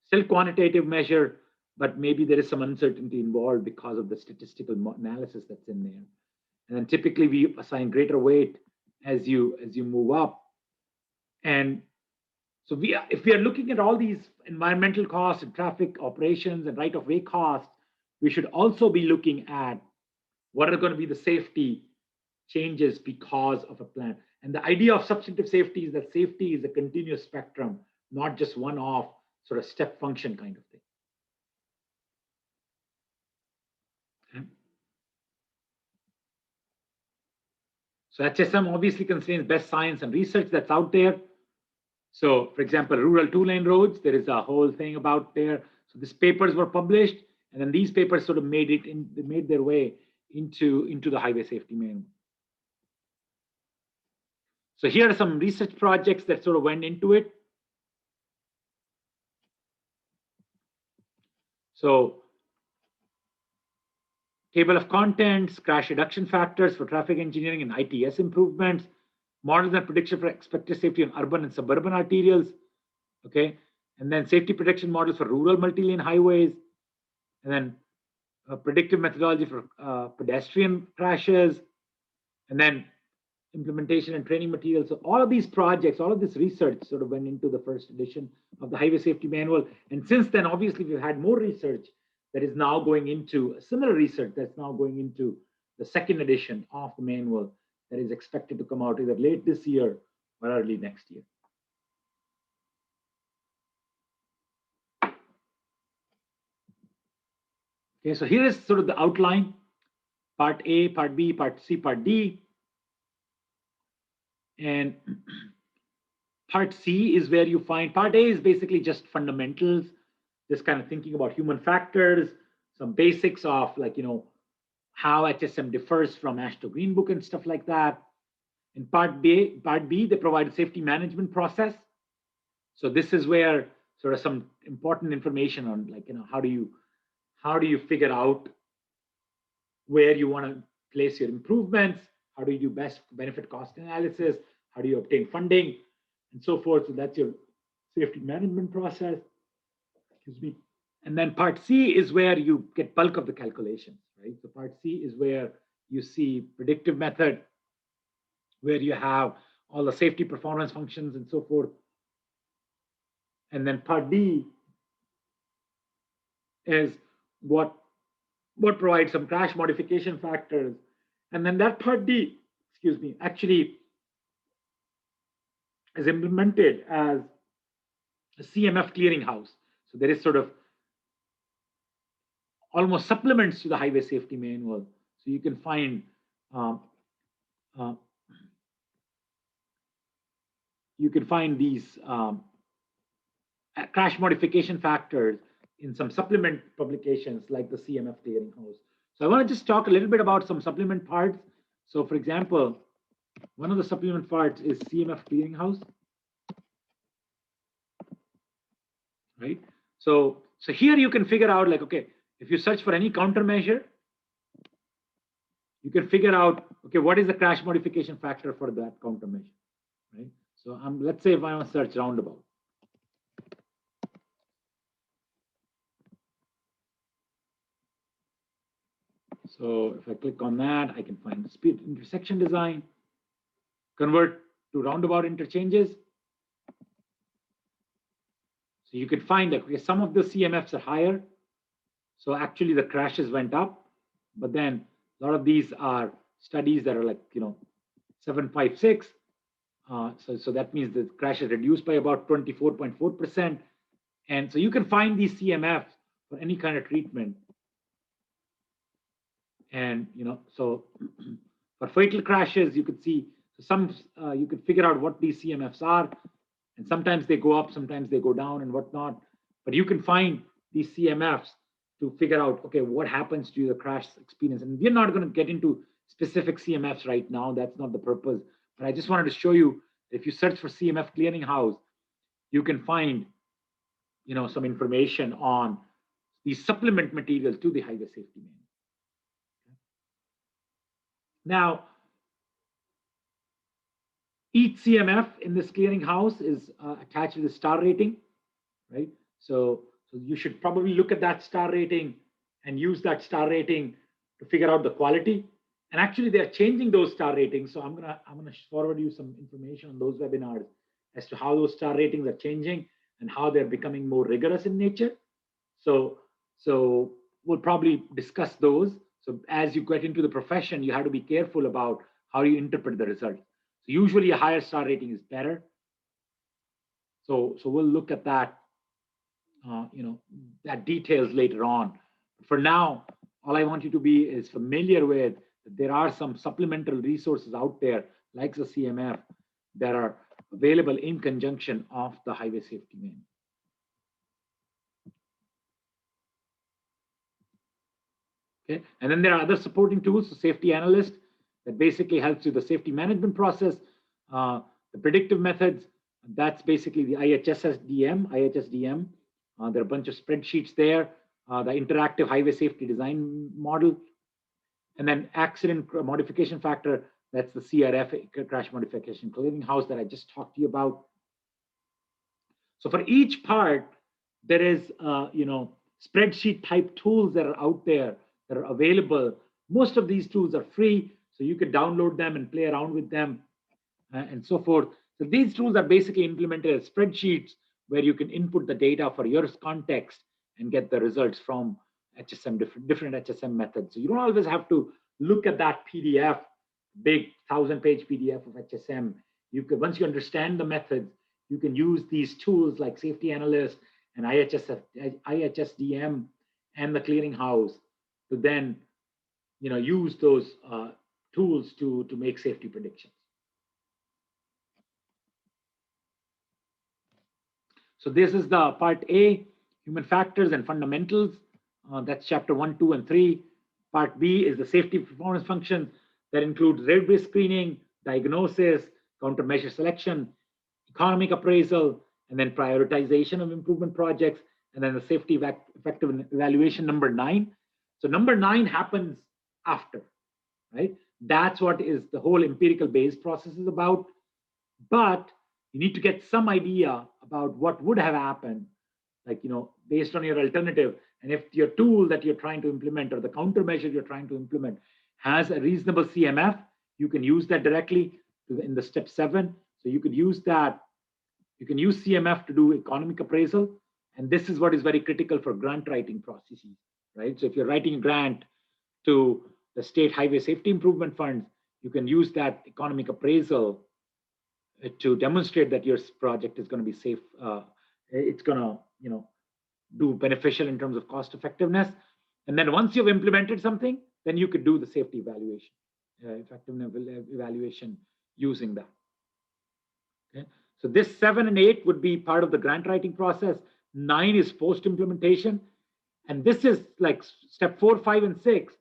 still quantitative measure, but maybe there is some uncertainty involved because of the statistical analysis that's in there. And then typically we assign greater weight as you move up. And so if we are looking at all these environmental costs and traffic operations and right-of-way costs, we should also be looking at what are going to be the safety changes because of a plan. And the idea of substantive safety is that safety is a continuous spectrum, not just one-off sort of step function kind of thing. Okay. So HSM obviously contains best science and research that's out there. So for example, rural 2-lane roads, there is a whole thing about there. So these papers were published, and then these papers sort of made their way into the highway safety manual. So here are some research projects that sort of went into it. So table of contents, crash reduction factors for traffic engineering and ITS improvements, models and prediction for expected safety on urban and suburban arterials, okay? And then safety prediction models for rural multi-lane highways, and then predictive methodology for pedestrian crashes, and then implementation and training materials. So all of these projects, all of this research sort of went into the first edition of the Highway Safety Manual. And since then, obviously, we've had more research that is now going into similar research that's now going into the second edition of the manual that is expected to come out either late this year or early next year. Okay, so here is sort of the outline, part A, part B, part C, part D. And part C is where you find, part A is basically just fundamentals, just kind of thinking about human factors, some basics of like, how HSM differs from AASHTO Green Book and stuff like that. In part B, they provide a safety management process. So this is where sort of some important information on like, how do you figure out where you want to place your improvements? How do you do best benefit cost analysis? How do you obtain funding and so forth? So that's your safety management process. Excuse me. And then part C is where you get bulk of the calculations, right? So part C is where you see predictive method, where you have all the safety performance functions and so forth. And then part D is what provides some crash modification factors. And then that part D, excuse me, actually is implemented as a CMF clearinghouse. So there is sort of almost supplements to the highway safety manual. So you can find these crash modification factors in some supplement publications like the CMF clearinghouse. So I want to just talk a little bit about some supplement parts. So for example, one of the supplement parts is CMF clearinghouse, right? So here you can figure out like, okay, if you search for any countermeasure, you can figure out, okay, what is the crash modification factor for that countermeasure, right? So let's say if I want to search roundabout. So if I click on that, I can find the speed intersection design, convert to roundabout interchanges. So you can find that okay, some of the CMFs are higher. So actually the crashes went up, but then a lot of these are studies that are like, 756. So that means the crash is reduced by about 24.4%. And so you can find these CMFs for any kind of treatment. And, so for fatal crashes, you could see some, you could figure out what these CMFs are. And sometimes they go up, sometimes they go down and whatnot. But you can find these CMFs to figure out, okay, what happens to the crash experience. And we're not going to get into specific CMFs right now. That's not the purpose. But I just wanted to show you, if you search for CMF clearinghouse, you can find, some information on the supplement material to the highway safety manual. Now, each CMF in this clearinghouse is attached to the star rating, right? So you should probably look at that star rating and use that star rating to figure out the quality. And actually, they're changing those star ratings. So I'm gonna forward you some information on those webinars as to how those star ratings are changing and how they're becoming more rigorous in nature. So we'll probably discuss those. So as you get into the profession, you have to be careful about how you interpret the results. So usually a higher star rating is better. So we'll look at that, that details later on. For now, all I want you to be is familiar with that there are some supplemental resources out there, like the CMF, that are available in conjunction of the highway safety manual. Okay, and then there are other supporting tools, so safety analyst, that basically helps you the safety management process, the predictive methods, that's basically the IHSDM. There are a bunch of spreadsheets there, the interactive highway safety design model, and then accident modification factor, that's the CRF, crash modification clearinghouse, that I just talked to you about. So for each part, there is, spreadsheet type tools that are out there that are available. Most of these tools are free, so you could download them and play around with them and so forth. So these tools are basically implemented as spreadsheets where you can input the data for your context and get the results from HSM, different HSM methods. So you don't always have to look at that PDF, big 1,000-page PDF of HSM. You could, once you understand the methods, you can use these tools like Safety Analyst and IHSDM and the clearinghouse to then, use those tools to make safety predictions. So this is the part A, human factors and fundamentals. That's chapter 1, 2, and 3. Part B is the safety performance functions that include roadway screening, diagnosis, countermeasure selection, economic appraisal, and then prioritization of improvement projects, and then the safety effective evaluation, number 9. So number 9 happens after, right? That's what is the whole empirical based process is about. But you need to get some idea about what would have happened, like, based on your alternative. And if your tool that you're trying to implement or the countermeasure you're trying to implement has a reasonable CMF, you can use that directly in the step 7. So you could use that. You can use CMF to do economic appraisal. And this is what is very critical for grant writing processes, right? So if you're writing a grant to the state highway safety improvement funds, you can use that economic appraisal to demonstrate that your project is going to be safe. It's going to, do beneficial in terms of cost effectiveness. And then once you've implemented something, then you could do the safety evaluation, effectiveness evaluation using that. Okay. So this 7 and 8 would be part of the grant writing process. 9 is post-implementation. And this is like step 4, 5, and 6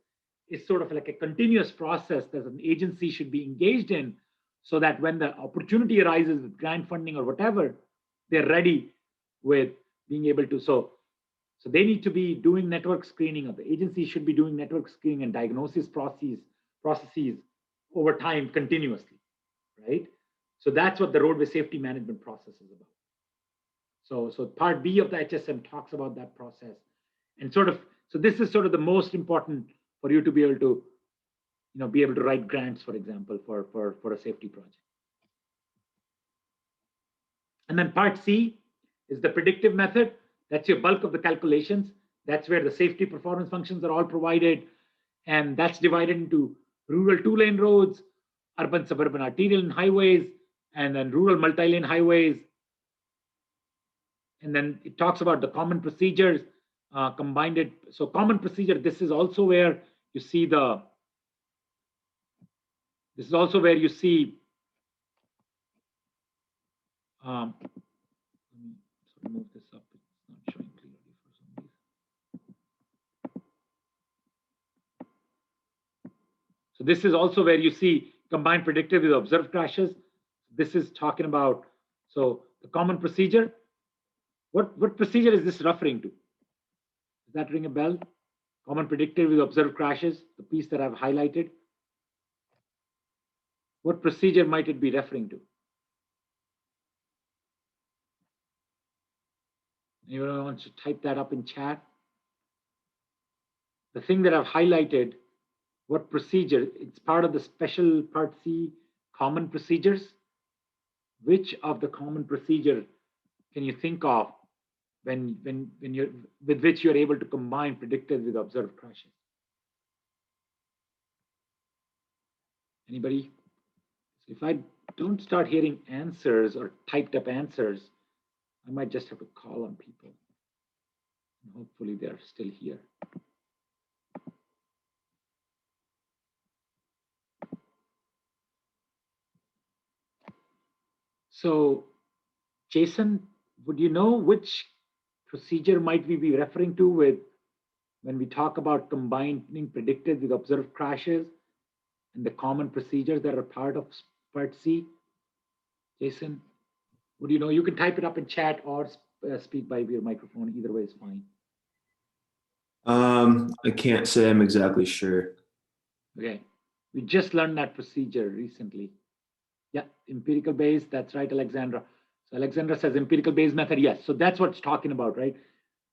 is sort of like a continuous process that an agency should be engaged in, so that when the opportunity arises with grant funding or whatever, they're ready with being able to. So they need to be doing network screening, or the agency should be doing network screening and diagnosis processes processes over time continuously, right? So that's what the roadway safety management process is about. So part B of the HSM talks about that process, and so this is sort of the most important for you to be able to, be able to write grants, for example, for a safety project. And then part C is the predictive method. That's your bulk of the calculations. That's where the safety performance functions are all provided. And that's divided into rural 2-lane roads, urban, suburban, arterial, and highways, and then rural multi-lane highways. And then it talks about the common procedures, combined it. So common procedure, this is also where you see this is also where you see, let me sort of move this up. It's not showing clearly for some reason. So this is also where you see combined predictive with observed crashes. This is talking about, so the common procedure. What procedure is this referring to? Does that ring a bell? Common predictive with observed crashes, the piece that I've highlighted. What procedure might it be referring to? Anyone wants to type that up in chat? The thing that I've highlighted, what procedure? It's part of the special part C, common procedures. Which of the common procedure can you think of when you're with which you're able to combine predictive with observed crashes? Anybody? So if I don't start hearing answers or typed up answers, I might just have to call on people. And hopefully they're still here. So, Jason, would you know which procedure might we be referring to with when we talk about combining predicted with observed crashes and the common procedures that are part of part C? Jason, would you know? You can type it up in chat or speak by your microphone. Either way is fine. I can't say I'm exactly sure. Okay, we just learned that procedure recently. Yeah, empirical base, that's right, Alexandra. So Alexandra says empirical base method, yes. So that's what it's talking about, right?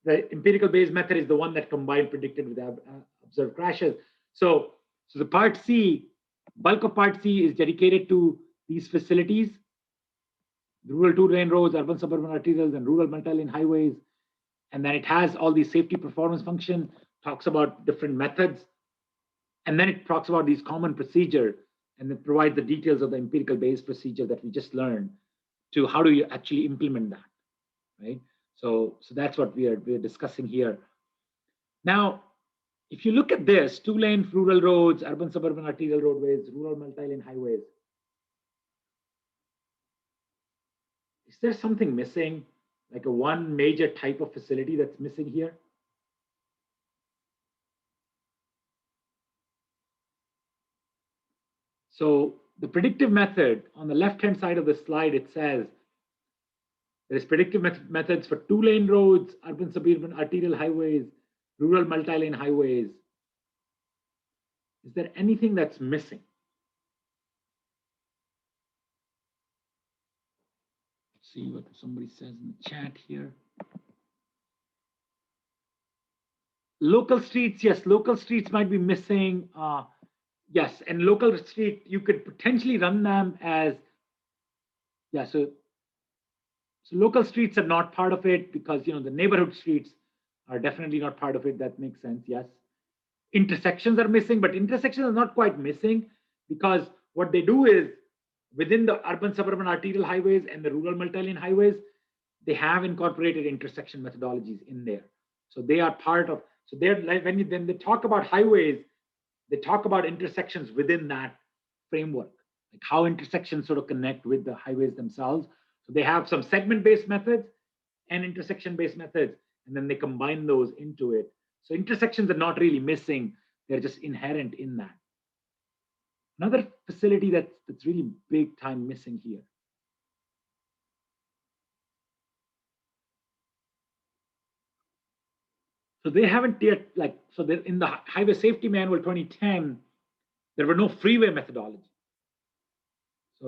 The empirical base method is the one that combined predicted with observed crashes. So the part C, bulk of part C is dedicated to these facilities, rural 2-lane roads, urban suburban arterials, and rural multi-lane highways. And then it has all these safety performance function, talks about different methods. And then it talks about these common procedure, and it provides the details of the empirical base procedure that we just learned to how do you actually implement that, right? So that's what we are discussing here. Now, if you look at this, 2-lane rural roads, urban suburban arterial roadways, rural multi-lane highways, is there something missing, like a one major type of facility that's missing here? So the predictive method on the left-hand side of the slide, it says there's predictive methods for 2-lane roads, urban suburban arterial highways, rural multi-lane highways. Is there anything that's missing? Let's see what somebody says in the chat here. Local streets, yes, local streets might be missing. Yes, and local street, you could potentially run them as, yeah, so local streets are not part of it because, the neighborhood streets are definitely not part of it. That makes sense, yes. Intersections are missing, but intersections are not quite missing because what they do is within the urban suburban arterial highways and the rural multi-lane highways, they have incorporated intersection methodologies in there. So they are part of, so they're like, when they talk about highways, they talk about intersections within that framework, like how intersections sort of connect with the highways themselves. So they have some segment-based methods and intersection-based methods, and then they combine those into it. So intersections are not really missing, they're just inherent in that. Another facility that's really big time missing here. So they haven't yet, so they're in the Highway Safety Manual 2010, There were no freeway methodology.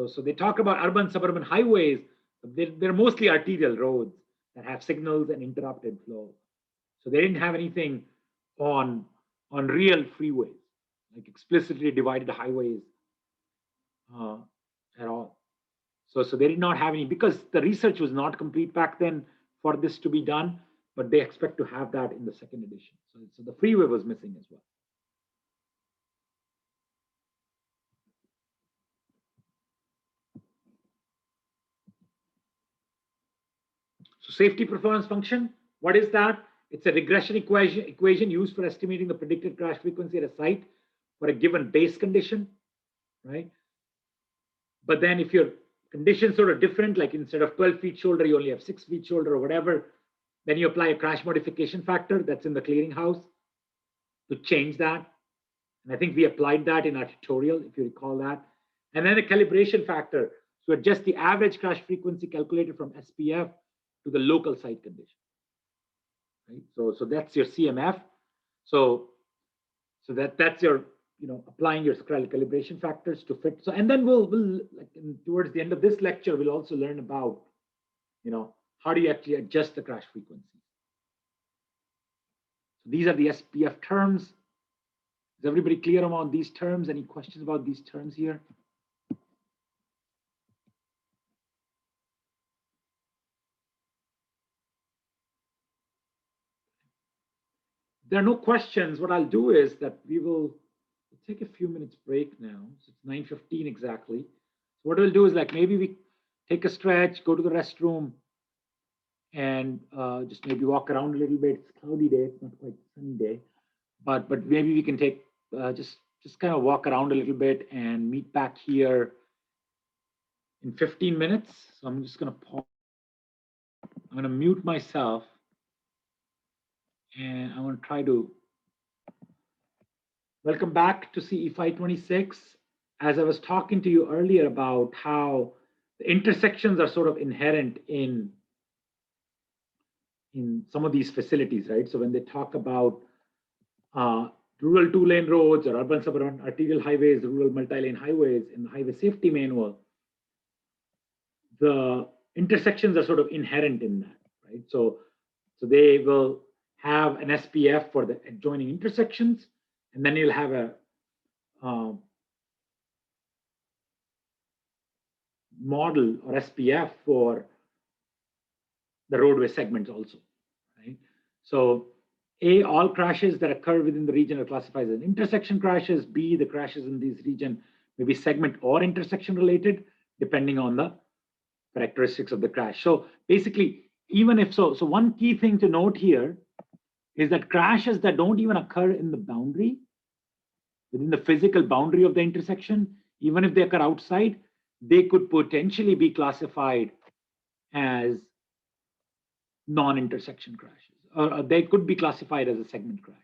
So they talk about urban suburban highways. They're mostly arterial roads that have signals and interrupted flow. So they didn't have anything on real freeways, like explicitly divided highways at all. So they did not have any, because the research was not complete back then for this to be done, but they expect to have that in the second edition. So the freeway was missing as well. So safety performance function, what is that? It's a regression equation used for estimating the predicted crash frequency at a site for a given base condition, right? But then if your conditions sort of different, like instead of 12 feet shoulder, you only have 6 feet shoulder or whatever, then you apply a crash modification factor that's in the clearinghouse to change that. And I think we applied that in our tutorial, if you recall that. And then a calibration factor to adjust the average crash frequency calculated from SPF to the local site condition. Right? So that's your CMF. So that's your, applying your calibration factors to fit. So, and then we'll like towards the end of this lecture, we'll also learn about, how do you actually adjust the crash frequency. So these are the SPF terms. Is everybody clear about these terms? Any questions about these terms here? There are no questions. What I'll do is that we'll take a few minutes break now. So it's 9:15 exactly. So what we'll do is like maybe we take a stretch, go to the restroom, and just maybe walk around a little bit. It's a cloudy day, it's not quite a sunny day, but maybe we can take just kind of walk around a little bit and meet back here in 15 minutes. So I'm just gonna pause. I'm gonna mute myself, and I want to try to welcome back to CE 26. As I was talking to you earlier about how the intersections are sort of inherent in some of these facilities, right? So when they talk about rural two-lane roads or urban suburban arterial highways, rural multi-lane highways in the highway safety manual, the intersections are sort of inherent in that, right? So they will have an SPF for the adjoining intersections, and then you'll have a model or SPF for the roadway segments also, right? So A, all crashes that occur within the region are classified as intersection crashes. B, the crashes in this region may be segment or intersection related, depending on the characteristics of the crash. So basically, even if so one key thing to note here is that crashes that don't even occur in the boundary, within the physical boundary of the intersection, even if they occur outside, they could potentially be classified as non-intersection crashes, or they could be classified as a segment crash,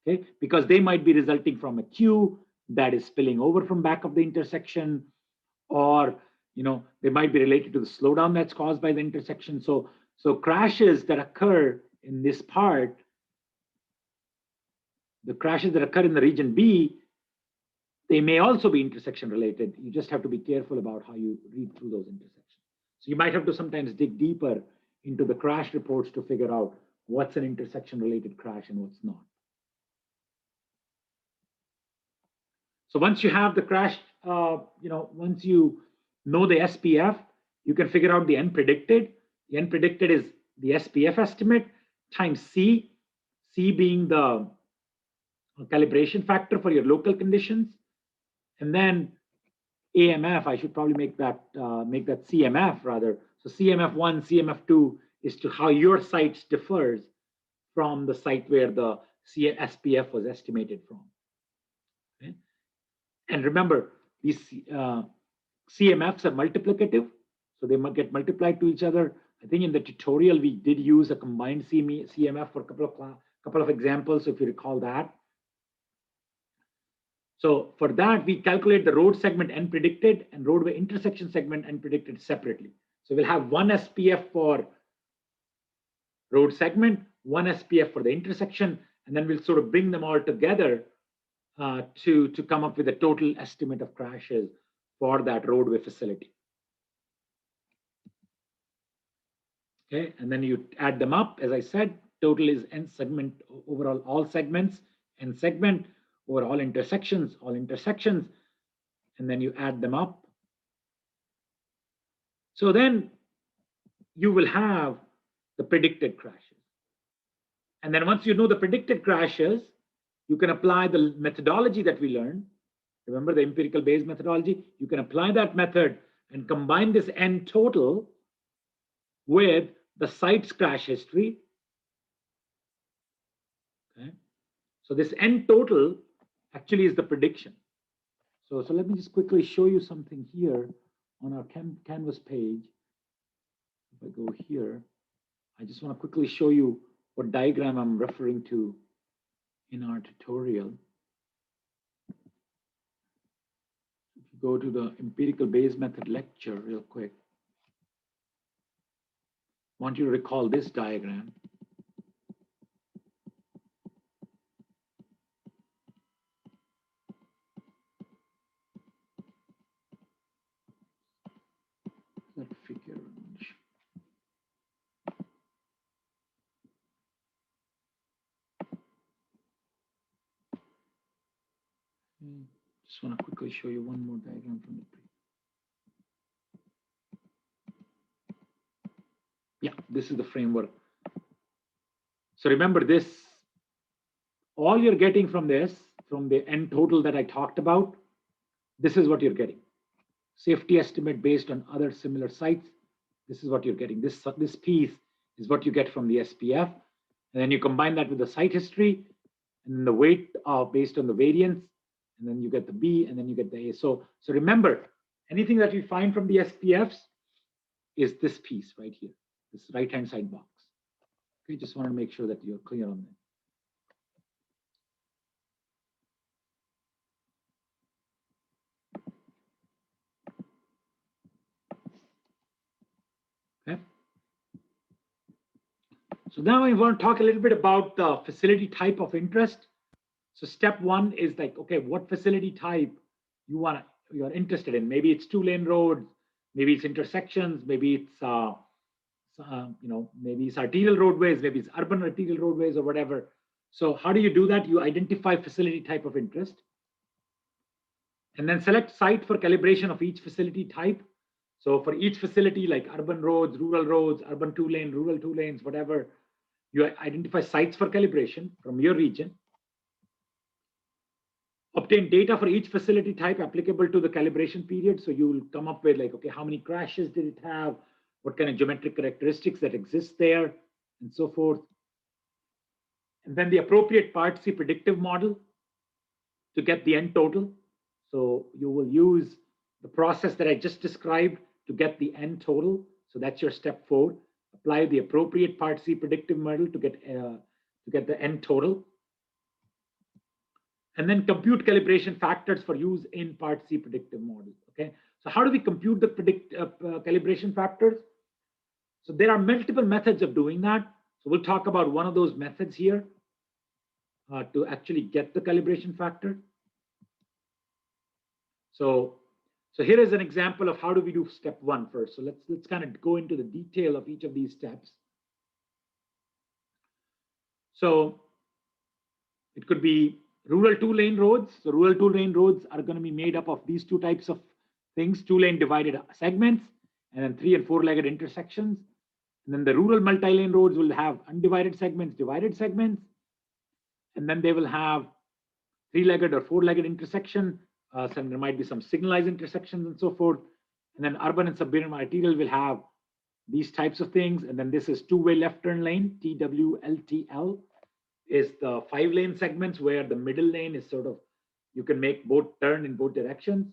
okay? Because they might be resulting from a queue that is spilling over from back of the intersection, or they might be related to the slowdown that's caused by the intersection. So crashes that occur in this part, the crashes that occur in the region B, they may also be intersection related. You just have to be careful about how you read through those intersections. So you might have to sometimes dig deeper into the crash reports to figure out what's an intersection related crash and what's not. So once you have the crash, once you know the SPF, you can figure out the N predicted. The N predicted is the SPF estimate times C, C being the calibration factor for your local conditions, and then AMF. I should probably make that CMF rather. So CMF1, CMF2 is to how your site differs from the site where the SPF was estimated from. Okay? And remember, these CMFs are multiplicative, so they might get multiplied to each other. I think in the tutorial we did use a combined CMF for a couple of examples, if you recall that. So for that, we calculate the road segment N predicted and roadway intersection segment N predicted separately. So we'll have one SPF for road segment, one SPF for the intersection, and then we'll sort of bring them all together to come up with a total estimate of crashes for that roadway facility. Okay, and then you add them up. As I said, total is n segment, overall all segments, n segment, over all intersections, and then you add them up. So then you will have the predicted crashes. And then once you know the predicted crashes, you can apply the methodology that we learned. Remember the empirical based methodology? You can apply that method and combine this n total with the site's crash history. Okay. So this n total actually is the prediction. So let me just quickly show you something here on our Canvas page. If I go here, I just want to quickly show you what diagram I'm referring to in our tutorial. If you go to the empirical based method lecture real quick, I want you to recall this diagram. That figure. Just want to quickly show you one more diagram from the pre. Yeah, this is the framework. So remember this, all you're getting from this, from the n total that I talked about, this is what you're getting. Safety estimate based on other similar sites. This is what you're getting. This piece is what you get from the SPF. And then you combine that with the site history and the weight based on the variance. And then you get the B, and then you get the A. So remember, anything that we find from the SPFs is this piece right here, this right-hand side box. Okay, just want to make sure that you're clear on that. Okay. So now we want to talk a little bit about the facility type of interest. So step one is like, okay, what facility type you're interested in? Maybe it's 2-lane roads, maybe it's intersections, maybe it's maybe it's arterial roadways, maybe it's urban arterial roadways or whatever. So how do you do that? You identify facility type of interest, and then select site for calibration of each facility type. So for each facility, like urban roads, urban 2-lane, rural 2 lanes, whatever, you identify sites for calibration from your region. Obtain data for each facility type applicable to the calibration period. So you will come up with like, okay, how many crashes did it have? What kind of geometric characteristics that exist there, and so forth. And then the appropriate Part C predictive model to get the n total. So you will use the process that I just described to get the n total. So that's your step 4. Apply the appropriate Part C predictive model to get the n total. And then compute calibration factors for use in Part C predictive model. Okay, so how do we compute the calibration factors? So there are multiple methods of doing that. So we'll talk about one of those methods here to actually get the calibration factor. So here is an example of how do we do step 1 first. So let's kind of go into the detail of each of these steps. So it could be rural 2-lane roads. So rural 2-lane roads are going to be made up of these 2 types of things: 2-lane divided segments, and then 3- and 4-legged intersections. And then the rural multi-lane roads will have undivided segments, divided segments, and then they will have 3-legged or 4-legged intersection. So there might be some signalized intersections and so forth. And then urban and suburban arterial will have these types of things. And then this is 2-way left turn lane, TWLTL, is the 5-lane segments where the middle lane is sort of, you can make both turn in both directions.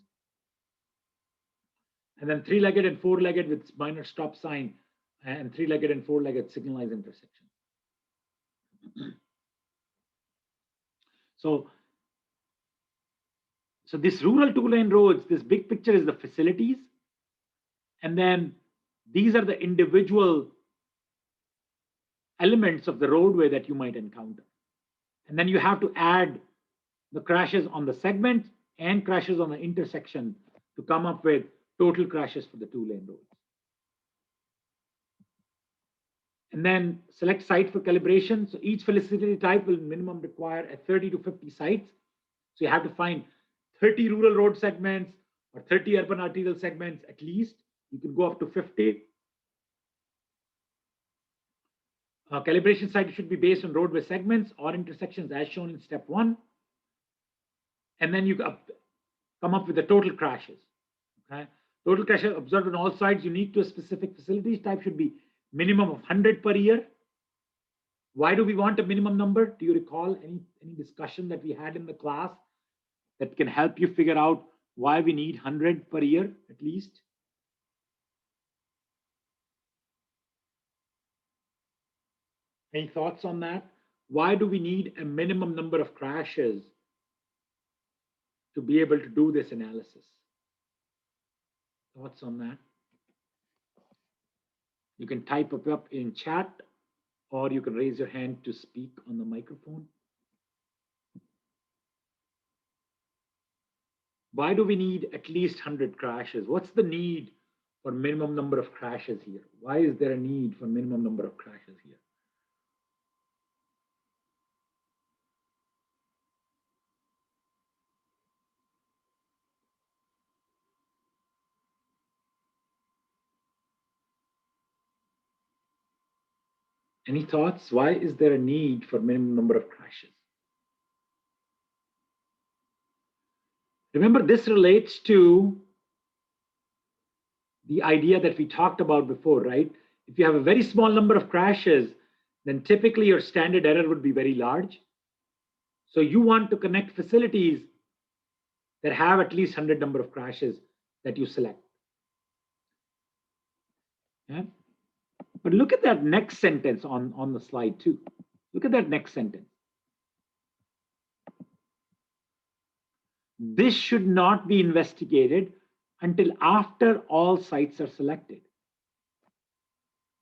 And then 3-legged and 4-legged with minor stop sign, and 3-legged and 4-legged signalized intersection. So this rural 2-lane roads, this big picture is the facilities. And then these are the individual elements of the roadway that you might encounter. And then you have to add the crashes on the segment and crashes on the intersection to come up with total crashes for the 2-lane roads. And then select site for calibration. So each facility type will minimum require a 30 to 50 sites. So you have to find 30 rural road segments or 30 urban arterial segments at least. You can go up to 50. Calibration site should be based on roadway segments or intersections as shown in step 1. And then you come up with the total crashes. Okay? Total crashes observed on all sites unique to a specific facility type should be minimum of 100 per year. Why do we want a minimum number? Do you recall any discussion that we had in the class that can help you figure out why we need 100 per year at least? Any thoughts on that? Why do we need a minimum number of crashes to be able to do this analysis? Thoughts on that? You can type up in chat, or you can raise your hand to speak on the microphone. Why do we need at least 100 crashes? What's the need for minimum number of crashes here? Why is there a need for minimum number of crashes here? Any thoughts? Why is there a need for minimum number of crashes? Remember, this relates to the idea that we talked about before, right? If you have a very small number of crashes, then typically your standard error would be very large. So you want to connect facilities that have at least 100 number of crashes that you select. Yeah? But look at that next sentence on the slide too. Look at that next sentence. This should not be investigated until after all sites are selected.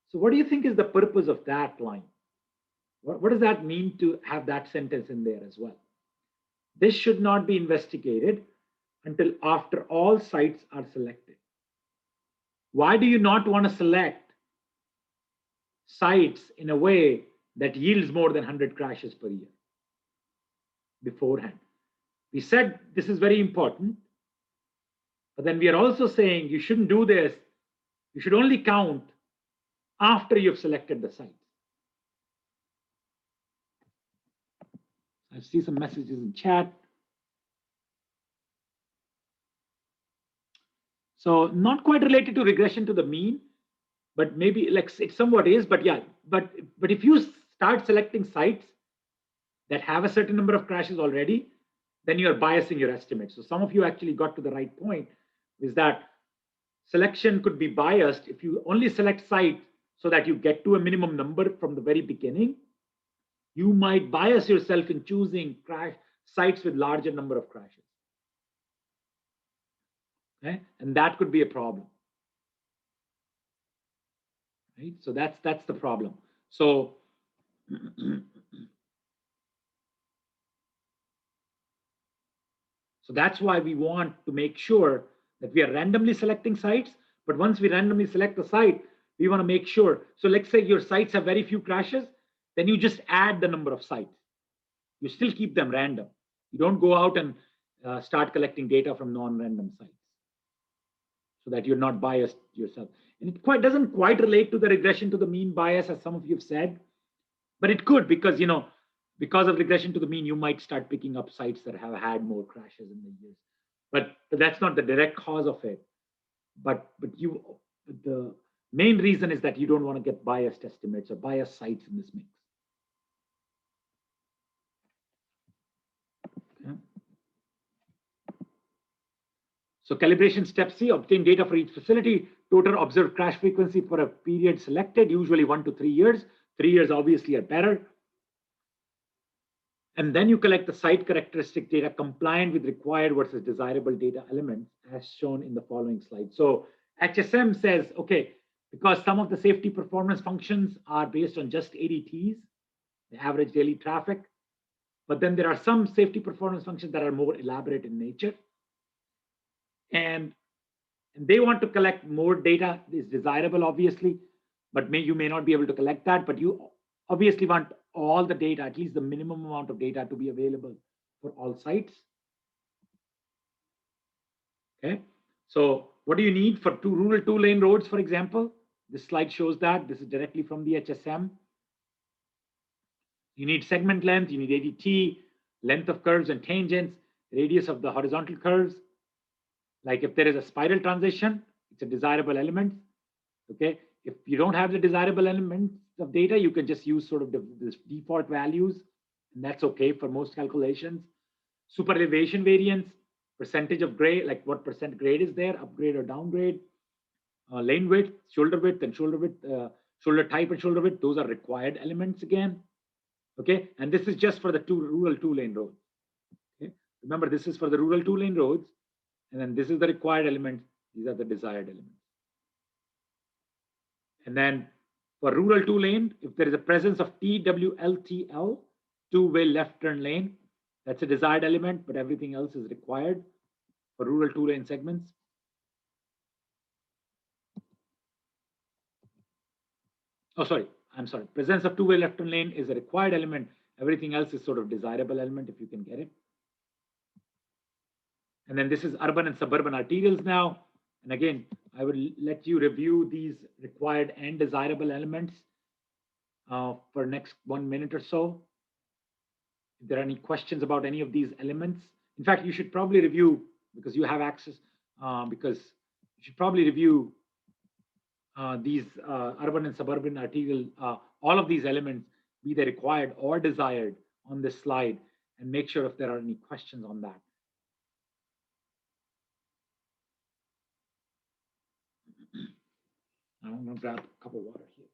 So what do you think is the purpose of that line? What does that mean to have that sentence in there as well? This should not be investigated until after all sites are selected. Why do you not want to select sites in a way that yields more than 100 crashes per year beforehand? We said this is very important, but then we are also saying you shouldn't do this. You should only count after you've selected the sites. I see some messages in chat. So not quite related to regression to the mean, but maybe like it somewhat is, but yeah, but if you start selecting sites that have a certain number of crashes already, then you're biasing your estimate. So some of you actually got to the right point, is that selection could be biased if you only select sites so that you get to a minimum number from the very beginning. You might bias yourself in choosing sites with larger number of crashes. Okay? And that could be a problem. Right? So that's the problem. So so that's why we want to make sure that we are randomly selecting sites. But once we randomly select the site, we want to make sure. So let's say your sites have very few crashes, then you just add the number of sites. You still keep them random. You don't go out and start collecting data from non-random sites, so that you're not biased yourself. And it doesn't quite relate to the regression to the mean bias, as some of you have said, but it could, because because of regression to the mean, you might start picking up sites that have had more crashes in the years. But that's not the direct cause of it. But the main reason is that you don't want to get biased estimates or biased sites in this mix. Okay. So calibration step C, obtain data for each facility, total observed crash frequency for a period selected, usually 1 to 3 years. 3 years obviously are better. And then you collect the site characteristic data compliant with required versus desirable data elements as shown in the following slide. So HSM says, okay, because some of the safety performance functions are based on just ADTs, the average daily traffic, but then there are some safety performance functions that are more elaborate in nature. And they want to collect more data is desirable, obviously, but you may not be able to collect that, but you obviously want all the data, at least the minimum amount of data, to be available for all sites. Okay, so what do you need for rural 2-lane roads, for example? This slide shows that. This is directly from the HSM. You need segment length, you need ADT, length of curves and tangents, radius of the horizontal curves. Like if there is a spiral transition, it's a desirable element. Okay, if you don't have the desirable elements of data, you can just use sort of the default values, and that's okay for most calculations. Super elevation variance, percentage of grade, like what percent grade is there, upgrade or downgrade. Lane width, shoulder width, and shoulder width, shoulder type and shoulder width, those are required elements again. Okay, and this is just for the rural 2-lane roads. Okay, remember, this is for the rural 2-lane roads, and then this is the required elements. These are the desired elements. And then for rural 2-lane, if there is a presence of TWLTL, 2-way left turn lane, that's a desired element, but everything else is required for rural 2-lane segments. Oh, sorry, I'm sorry. Presence of 2-way left turn lane is a required element. Everything else is sort of desirable element if you can get it. And then this is urban and suburban arterials now. And again, I will let you review these required and desirable elements for next 1 minute or so. If there are any questions about any of these elements, in fact, you should probably review, because you have access, because you should probably review these urban and suburban arterial, all of these elements, be they required or desired, on this slide, and make sure if there are any questions on that. I'm going to grab a cup of water here.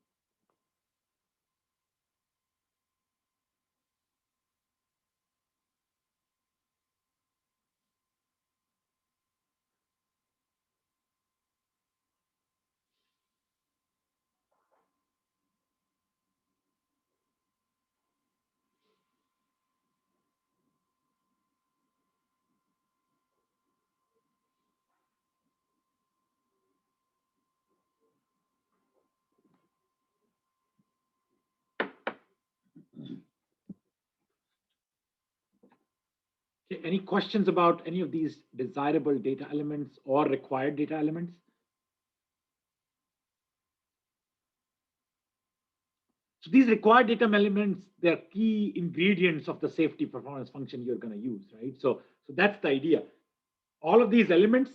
Okay, any questions about any of these desirable data elements or required data elements? So these required data elements, they're key ingredients of the safety performance function you're going to use, right? So that's the idea. All of these elements,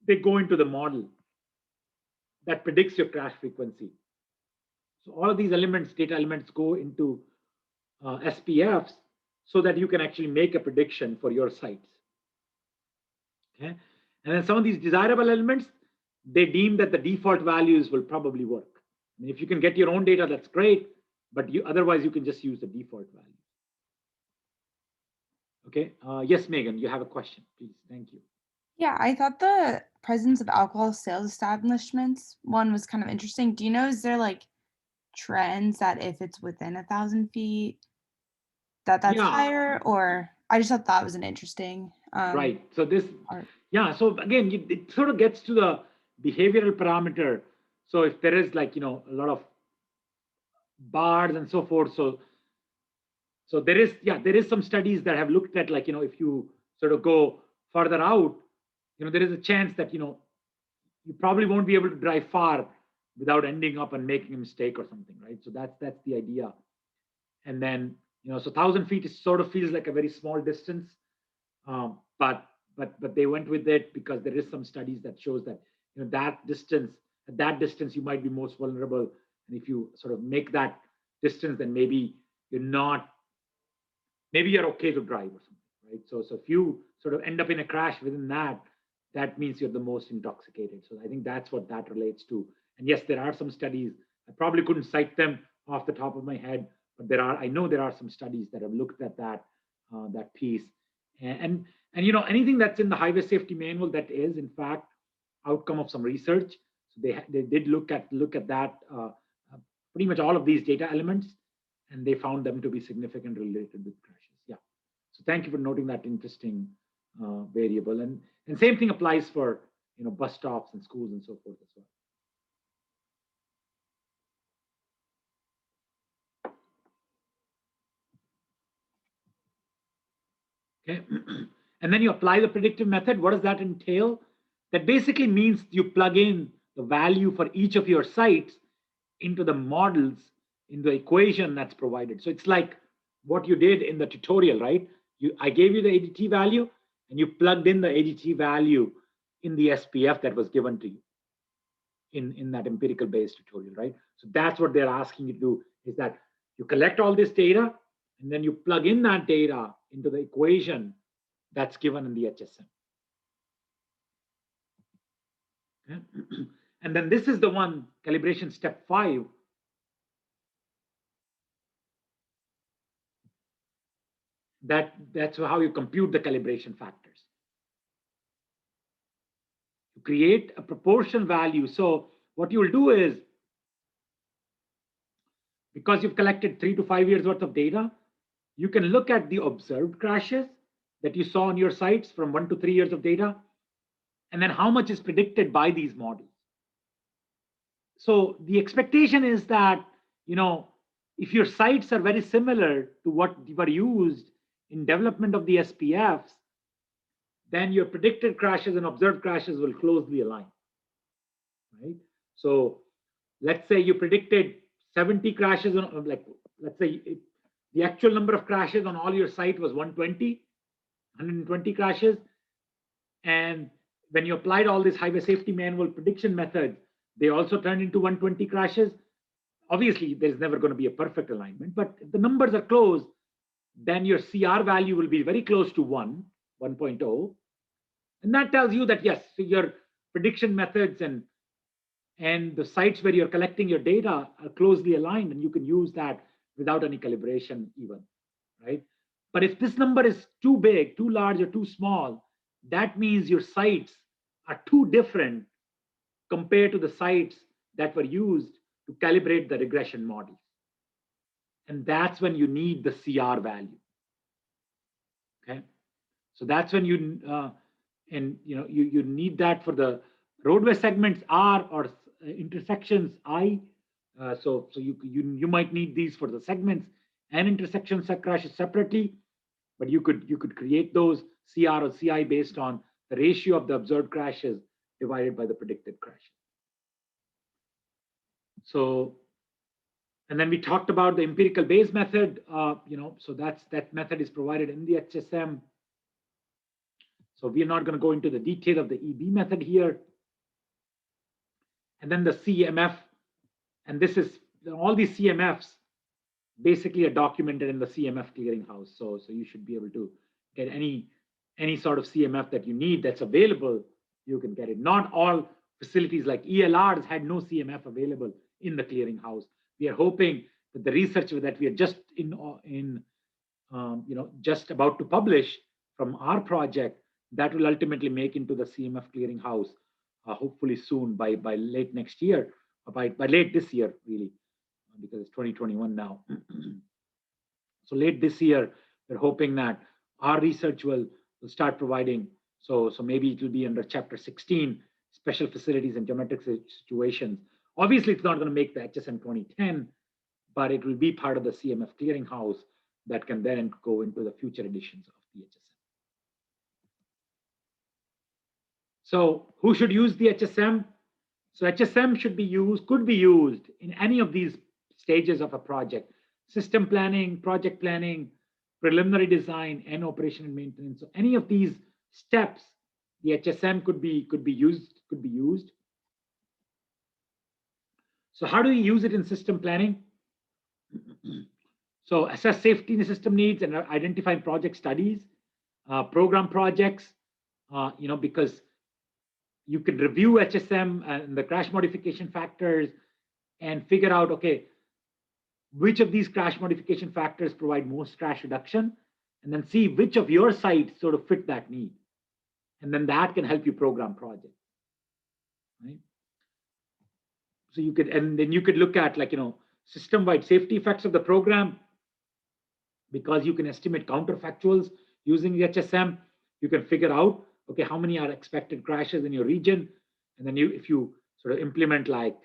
they go into the model that predicts your crash frequency. So all of these elements, data elements, go into SPFs so that you can actually make a prediction for your sites. Okay, and then some of these desirable elements, they deem that the default values will probably work. I mean, if you can get your own data, that's great, but otherwise you can just use the default value. Okay, yes, Megan, you have a question, please. Thank you. Yeah, I thought the presence of alcohol sales establishments one was kind of interesting. Do you know, is there like trends that if it's within 1,000 feet, that's Yeah. higher? Or I just thought that was an interesting Right. So this, part. yeah. So again, it sort of gets to the behavioral parameter. So if there is like, a lot of bars and so forth. So there is some studies that have looked at, like, if you sort of go further out, there is a chance that, you probably won't be able to drive far without ending up and making a mistake or something, right? So that's the idea. And then, so 1,000 feet sort of feels like a very small distance, but they went with it because there is some studies that shows that, that distance, at that distance, you might be most vulnerable. And if you sort of make that distance, then maybe you're okay to drive or something, right? So if you sort of end up in a crash within that means you're the most intoxicated. So I think that's what that relates to. And yes, there are some studies. I probably couldn't cite them off the top of my head, but I know there are some studies that have looked at that piece. And anything that's in the highway safety manual, that is in fact outcome of some research. So they did look at that, pretty much all of these data elements. and they found them to be significantly related with crashes. Yeah. So thank you for noting that interesting variable. And same thing applies for bus stops and schools and so forth as well. Okay. And then you apply the predictive method. What does that entail? That basically means you plug in the value for each of your sites into the models in the equation that's provided. So it's like what you did in the tutorial, right? I gave you the ADT value and you plugged in the ADT value in the SPF that was given to you in that empirical based tutorial, right? So that's what they're asking you to do, is that you collect all this data and then you plug in that data into the equation that's given in the HSM. Okay. And then this is the one, calibration step 5. That's how you compute the calibration factors. You create a proportion value. So what you will do is, because you've collected 3 to 5 years worth of data, you can look at the observed crashes that you saw on your sites from 1 to 3 years of data, and then how much is predicted by these models. So the expectation is that, if your sites are very similar to what were used in development of the SPFs, then your predicted crashes and observed crashes will closely align, right? So let's say you predicted 70 crashes, let's say the actual number of crashes on all your site was 120 crashes. And when you applied all these highway safety manual prediction methods, they also turned into 120 crashes. Obviously, there's never going to be a perfect alignment, but if the numbers are close, then your CR value will be very close to 1.0. And that tells you that, yes, so your prediction methods and the sites where you're collecting your data are closely aligned, and you can use that without any calibration even, right? But if this number is too big, too large, or too small, that means your sites are too different compared to the sites that were used to calibrate the regression models. And that's when you need the CR value. Okay, so that's when you you need that for the roadway segments R or intersections I. So you might need these for the segments and intersections crashes separately, but you could create those CR or CI based on the ratio of the observed crashes divided by the predicted crashes. So, and then we talked about the empirical Bayes method. So that method is provided in the HSM. So we are not going to go into the detail of the EB method here. And then the CMF, and this is all these CMFs basically are documented in the CMF clearinghouse. So you should be able to get any sort of CMF that you need that's available. You can get it. Not all facilities like ELRs had no CMF available in the clearinghouse. We are hoping that the research that we are just just about to publish from our project, that will ultimately make into the CMF clearinghouse, hopefully soon by late next year, or by late this year, really, because it's 2021 now. So late this year, we're hoping that our research will start providing. So maybe it will be under Chapter 16, special facilities and geometric situations. Obviously, it's not going to make the HSM 2010, but it will be part of the CMF clearinghouse that can then go into the future editions of the HSM. So who should use the HSM? So HSM could be used in any of these stages of a project: system planning, project planning, preliminary design, and operation and maintenance. So any of these steps, the HSM could be used. So how do we use it in system planning? So assess safety in the system needs and identify project studies, program projects, because you can review HSM and the crash modification factors and figure out, okay, which of these crash modification factors provide most crash reduction, and then see which of your sites sort of fit that need. And then that can help you program projects, right? So you could, and then you could look at, like, system-wide safety effects of the program. because you can estimate counterfactuals using the HSM. You can figure out, okay, how many are expected crashes in your region. And then if you sort of implement like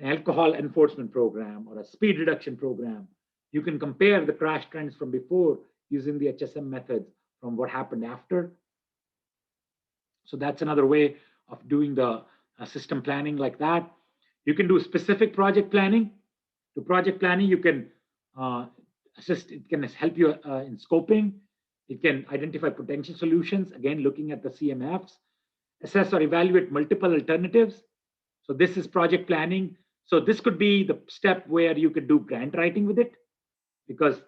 an alcohol enforcement program or a speed reduction program, you can compare the crash trends from before using the HSM methods from what happened after. So that's another way of doing the system planning like that. You can do specific project planning. To project planning, you can it can help you in scoping. It can identify potential solutions, again, looking at the CMFs, assess or evaluate multiple alternatives. So this is project planning. So this could be the step where you could do grant writing with it, because,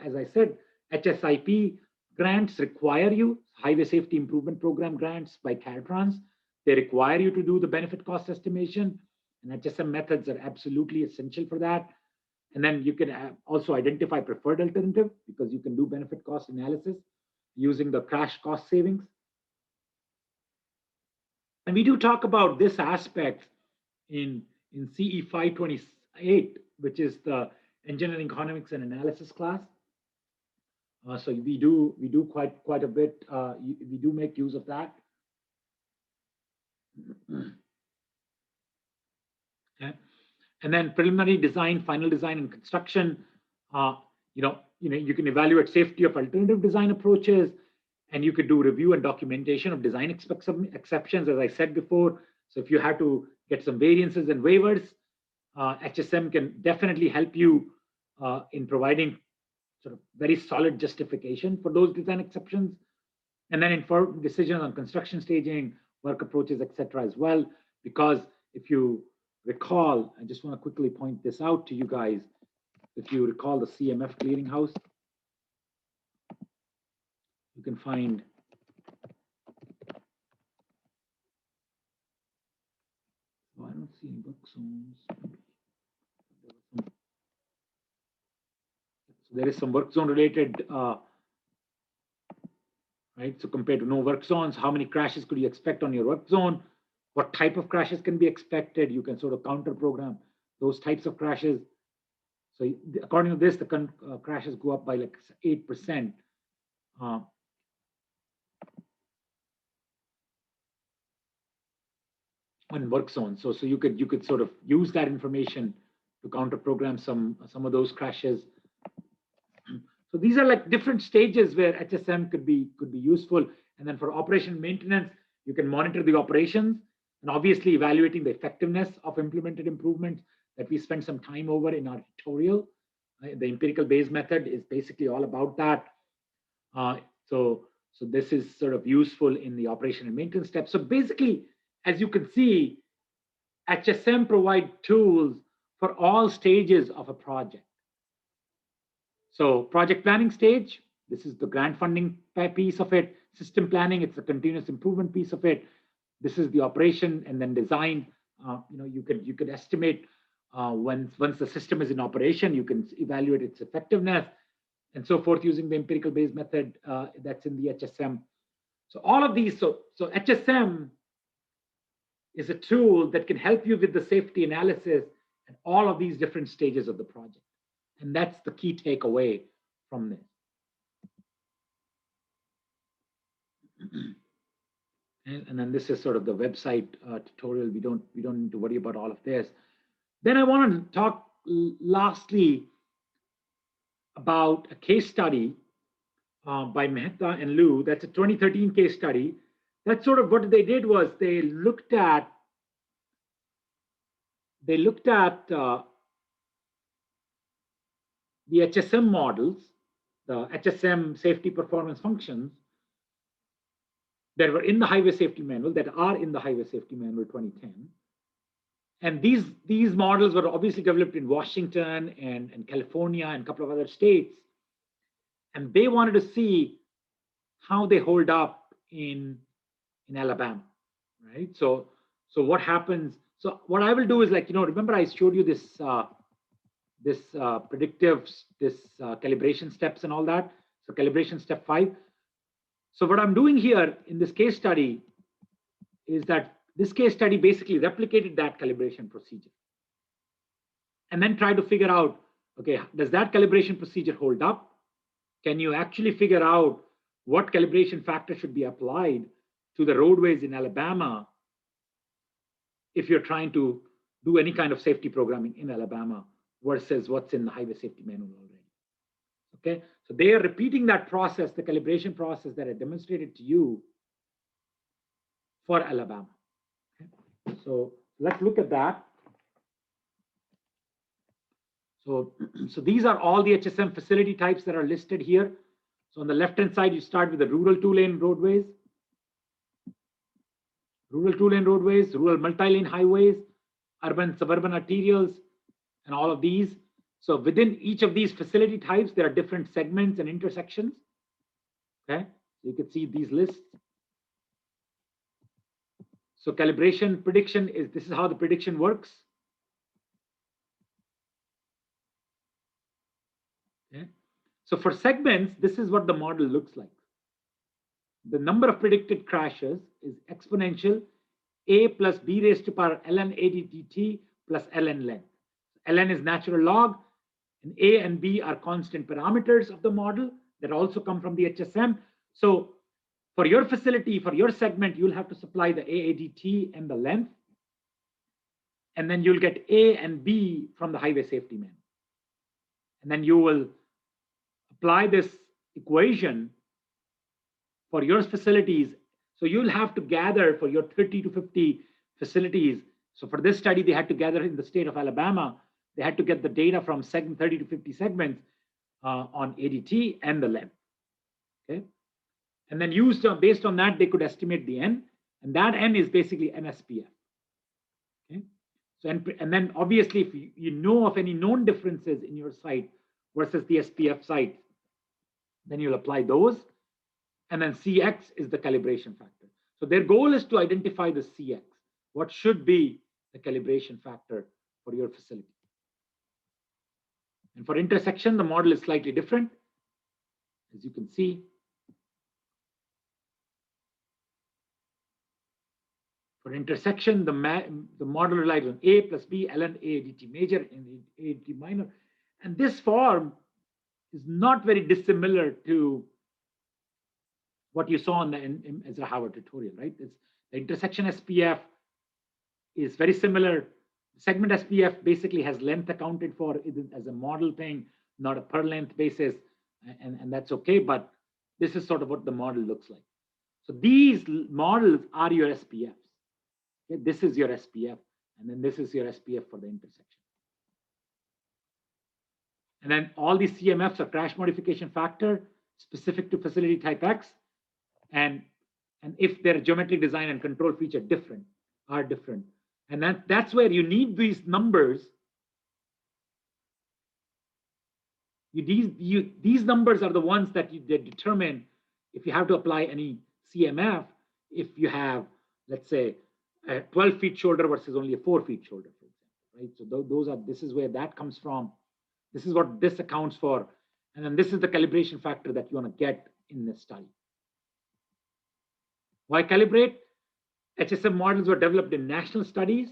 as I said, HSIP grants require you, Highway Safety Improvement Program grants by Caltrans, they require you to do the benefit cost estimation, and HSM methods are absolutely essential for that. And then you can also identify preferred alternative, because you can do benefit cost analysis using the crash cost savings. And we do talk about this aspect in CE 528, which is the engineering economics and analysis class. So we do quite a bit. We do make use of that. Okay. And then preliminary design, final design, and construction. You can evaluate safety of alternative design approaches, and you could do review and documentation of design exceptions, as I said before. So if you have to get some variances and waivers, HSM can definitely help you in providing sort of very solid justification for those design exceptions, and then informed decisions on construction staging, work approaches, etc. as well. Because if you recall, I just want to quickly point this out to you guys. If you recall the CMF clearinghouse, you can find I don't see any work zones. So there is some work zone related, right? So compared to no work zones, how many crashes could you expect on your work zone? What type of crashes can be expected? You can sort of counter program those types of crashes. So according to this, the crashes go up by like 8%. On work zones. So you could sort of use that information to counter program some of those crashes. So these are like different stages where HSM could be useful. And then for operation maintenance, you can monitor the operations and obviously evaluating the effectiveness of implemented improvements that we spent some time over in our tutorial. The empirical based method is basically all about that. So this is sort of useful in the operation and maintenance steps. So basically, as you can see, HSM provide tools for all stages of a project. So project planning stage, this is the grant funding piece of it. System planning, it's the continuous improvement piece of it. This is the operation, and then design. You could estimate once the system is in operation, you can evaluate its effectiveness and so forth using the empirical based method that's in the HSM. So all of these, so HSM is a tool that can help you with the safety analysis at all of these different stages of the project. And that's the key takeaway from this. And then this is sort of the website tutorial. We don't need to worry about all of this. Then I want to talk lastly about a case study by Mehta and Liu. That's a 2013 case study. That's sort of what they did was they looked at the HSM models, the HSM safety performance functions that were in the Highway Safety Manual, that are in the Highway Safety Manual 2010. And these models were obviously developed in Washington and California and a couple of other states. And they wanted to see how they hold up in Alabama, right? So what happens? So what I will do is, like, remember I showed you this predictive, calibration steps and all that. So calibration step 5. So what I'm doing here in this case study is that this case study basically replicated that calibration procedure and then try to figure out, okay, does that calibration procedure hold up can you actually figure out what calibration factor should be applied to the roadways in Alabama if you're trying to do any kind of safety programming in Alabama versus what's in the highway safety manual already. Okay, so they are repeating that process, the calibration process that I demonstrated to you for Alabama. Okay? So let's look at that. So these are all the HSM facility types that are listed here. So on the left-hand side, you start with the rural two-lane roadways, rural multi-lane highways, urban, suburban arterials, and all of these. So within each of these facility types, there are different segments and intersections. Okay, so you can see these lists. So calibration prediction this is how the prediction works. Okay. So for segments, this is what the model looks like. The number of predicted crashes is exponential a plus b raised to power ln ADT plus ln length. ln is natural log, and a and b are constant parameters of the model that also come from the HSM. So for your facility, for your segment, you'll have to supply the AADT and the length, and then you'll get A and B from the highway safety manual. And then you will apply this equation for your facilities. So you'll have to gather for your 30 to 50 facilities. So for this study, they had to gather in the state of Alabama. They had to get the data from 30 to 50 segments on ADT and the length. Okay, and then based on that, they could estimate the N, and that N is basically an SPF. Okay, so and then obviously, if you know of any known differences in your site versus the SPF site, then you'll apply those. And then CX is the calibration factor. So their goal is to identify the CX. What should be the calibration factor for your facility? And for intersection, the model is slightly different, as you can see. For intersection, the model relies on A plus B, ln ADT major and ADT minor. And this form is not very dissimilar to what you saw in the Ezra Howard tutorial, right? It's the intersection SPF is very similar. Segment SPF basically has length accounted for as a model thing, not a per length basis, and that's okay. But this is sort of what the model looks like. So these models are your SPFs. Okay? This is your SPF, and then this is your SPF for the intersection. And then all these CMFs are crash modification factor specific to facility type X. And if their geometric design and control feature are different. And that's where you need these numbers. These numbers are the ones that determine if you have to apply any CMF, if you have, let's say, a 12 feet shoulder versus only a 4 feet shoulder, for example, right? So this is where that comes from. This is what this accounts for. And then this is the calibration factor that you want to get in this study. Why calibrate? HSM models were developed in national studies,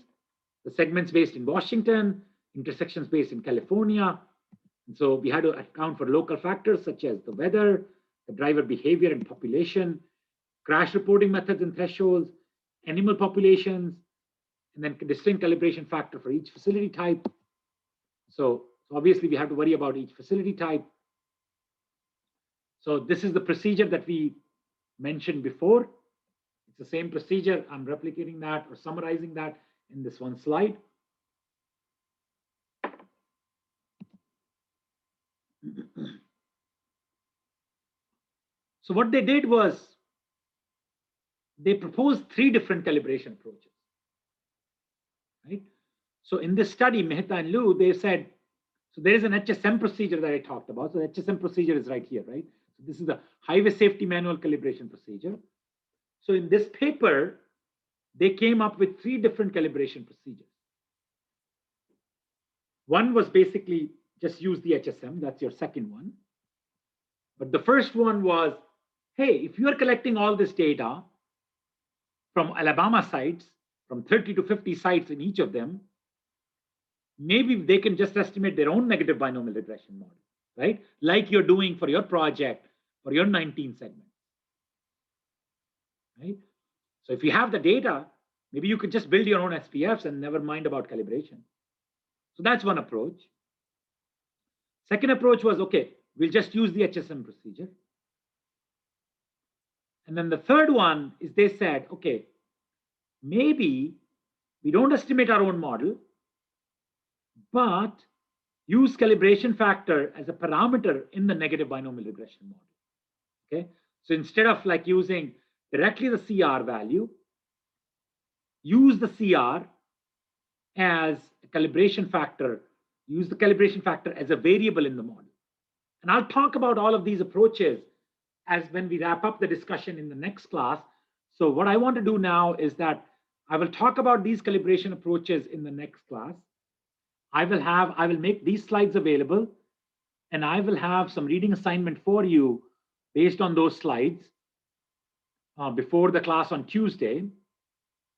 the segments based in Washington, intersections based in California. And so we had to account for local factors such as the weather, the driver behavior and population, crash reporting methods and thresholds, animal populations, and then distinct calibration factor for each facility type. So obviously we have to worry about each facility type. So this is the procedure that we mentioned before. It's the same procedure. I'm replicating that or summarizing that in this one slide. So what they did was they proposed 3 different calibration approaches, right? So in this study, Mehta and Liu, they said, so there is an HSM procedure that I talked about. So the HSM procedure is right here, right? So this is the highway safety manual calibration procedure. So in this paper, they came up with 3 different calibration procedures. One was basically just use the HSM. That's your second one. But the first one was, hey, if you are collecting all this data from Alabama sites, from 30 to 50 sites in each of them, maybe they can just estimate their own negative binomial regression model, right? Like you're doing for your project, for your 19 segments, right? So if you have the data, maybe you could just build your own SPFs and never mind about calibration. So that's one approach. Second approach was, okay, we'll just use the HSM procedure. And then the third one is they said, okay, maybe we don't estimate our own model, but use calibration factor as a parameter in the negative binomial regression model. Okay, so instead of like using directly the CR value, use the CR as a calibration factor, use the calibration factor as a variable in the model. And I'll talk about all of these approaches as when we wrap up the discussion in the next class. So what I want to do now is that I will talk about these calibration approaches in the next class. I will make these slides available, and I will have some reading assignment for you based on those slides before the class on Tuesday.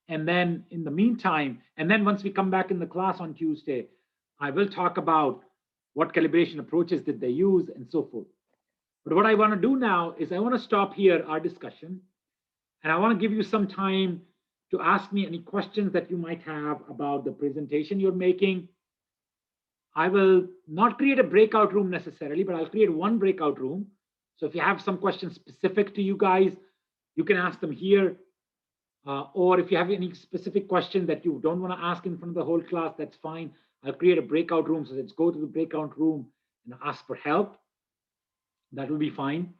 And then in the meantime, and then once we come back in the class on Tuesday, I will talk about what calibration approaches did they use and so forth. But what I want to do now is I want to stop here our discussion, and I want to give you some time to ask me any questions that you might have about the presentation you're making. I will not create a breakout room necessarily, but I'll create one breakout room. So if you have some questions specific to you guys, you can ask them here. Or if you have any specific question that you don't want to ask in front of the whole class, that's fine. I'll create a breakout room. So let's go to the breakout room and ask for help. That will be fine.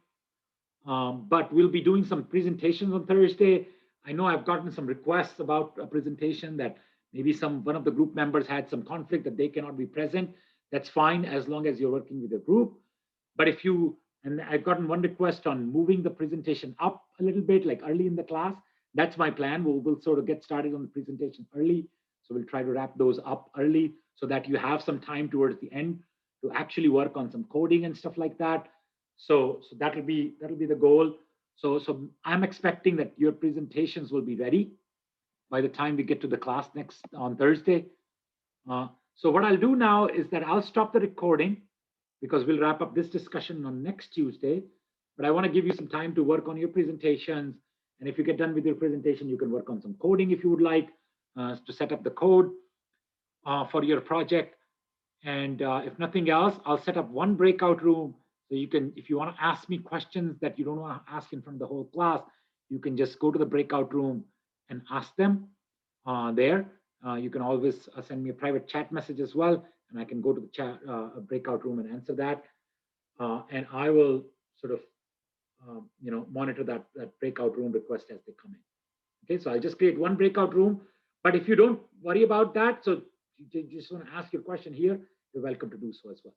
But we'll be doing some presentations on Thursday. I know I've gotten some requests about a presentation that maybe one of the group members had some conflict that they cannot be present. That's fine as long as you're working with a group. But and I've gotten one request on moving the presentation up a little bit, like early in the class. That's my plan. We'll sort of get started on the presentation early. So we'll try to wrap those up early so that you have some time towards the end to actually work on some coding and stuff like that. So that'll be the goal. So I'm expecting that your presentations will be ready by the time we get to the class on Thursday. So what I'll do now is that I'll stop the recording because we'll wrap up this discussion on next Tuesday. But I want to give you some time to work on your presentations. And if you get done with your presentation, you can work on some coding if you would like to set up the code for your project. And if nothing else, I'll set up one breakout room. So you can, if you want to ask me questions that you don't want to ask in front of the whole class, you can just go to the breakout room and ask them there. You can always send me a private chat message as well, and I can go to the chat breakout room and answer that. And I will sort of monitor that breakout room request as they come in. Okay, so I'll just create one breakout room. But if you don't worry about that, so you just want to ask your question here, you're welcome to do so as well.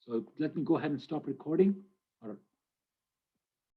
So let me go ahead and stop recording, or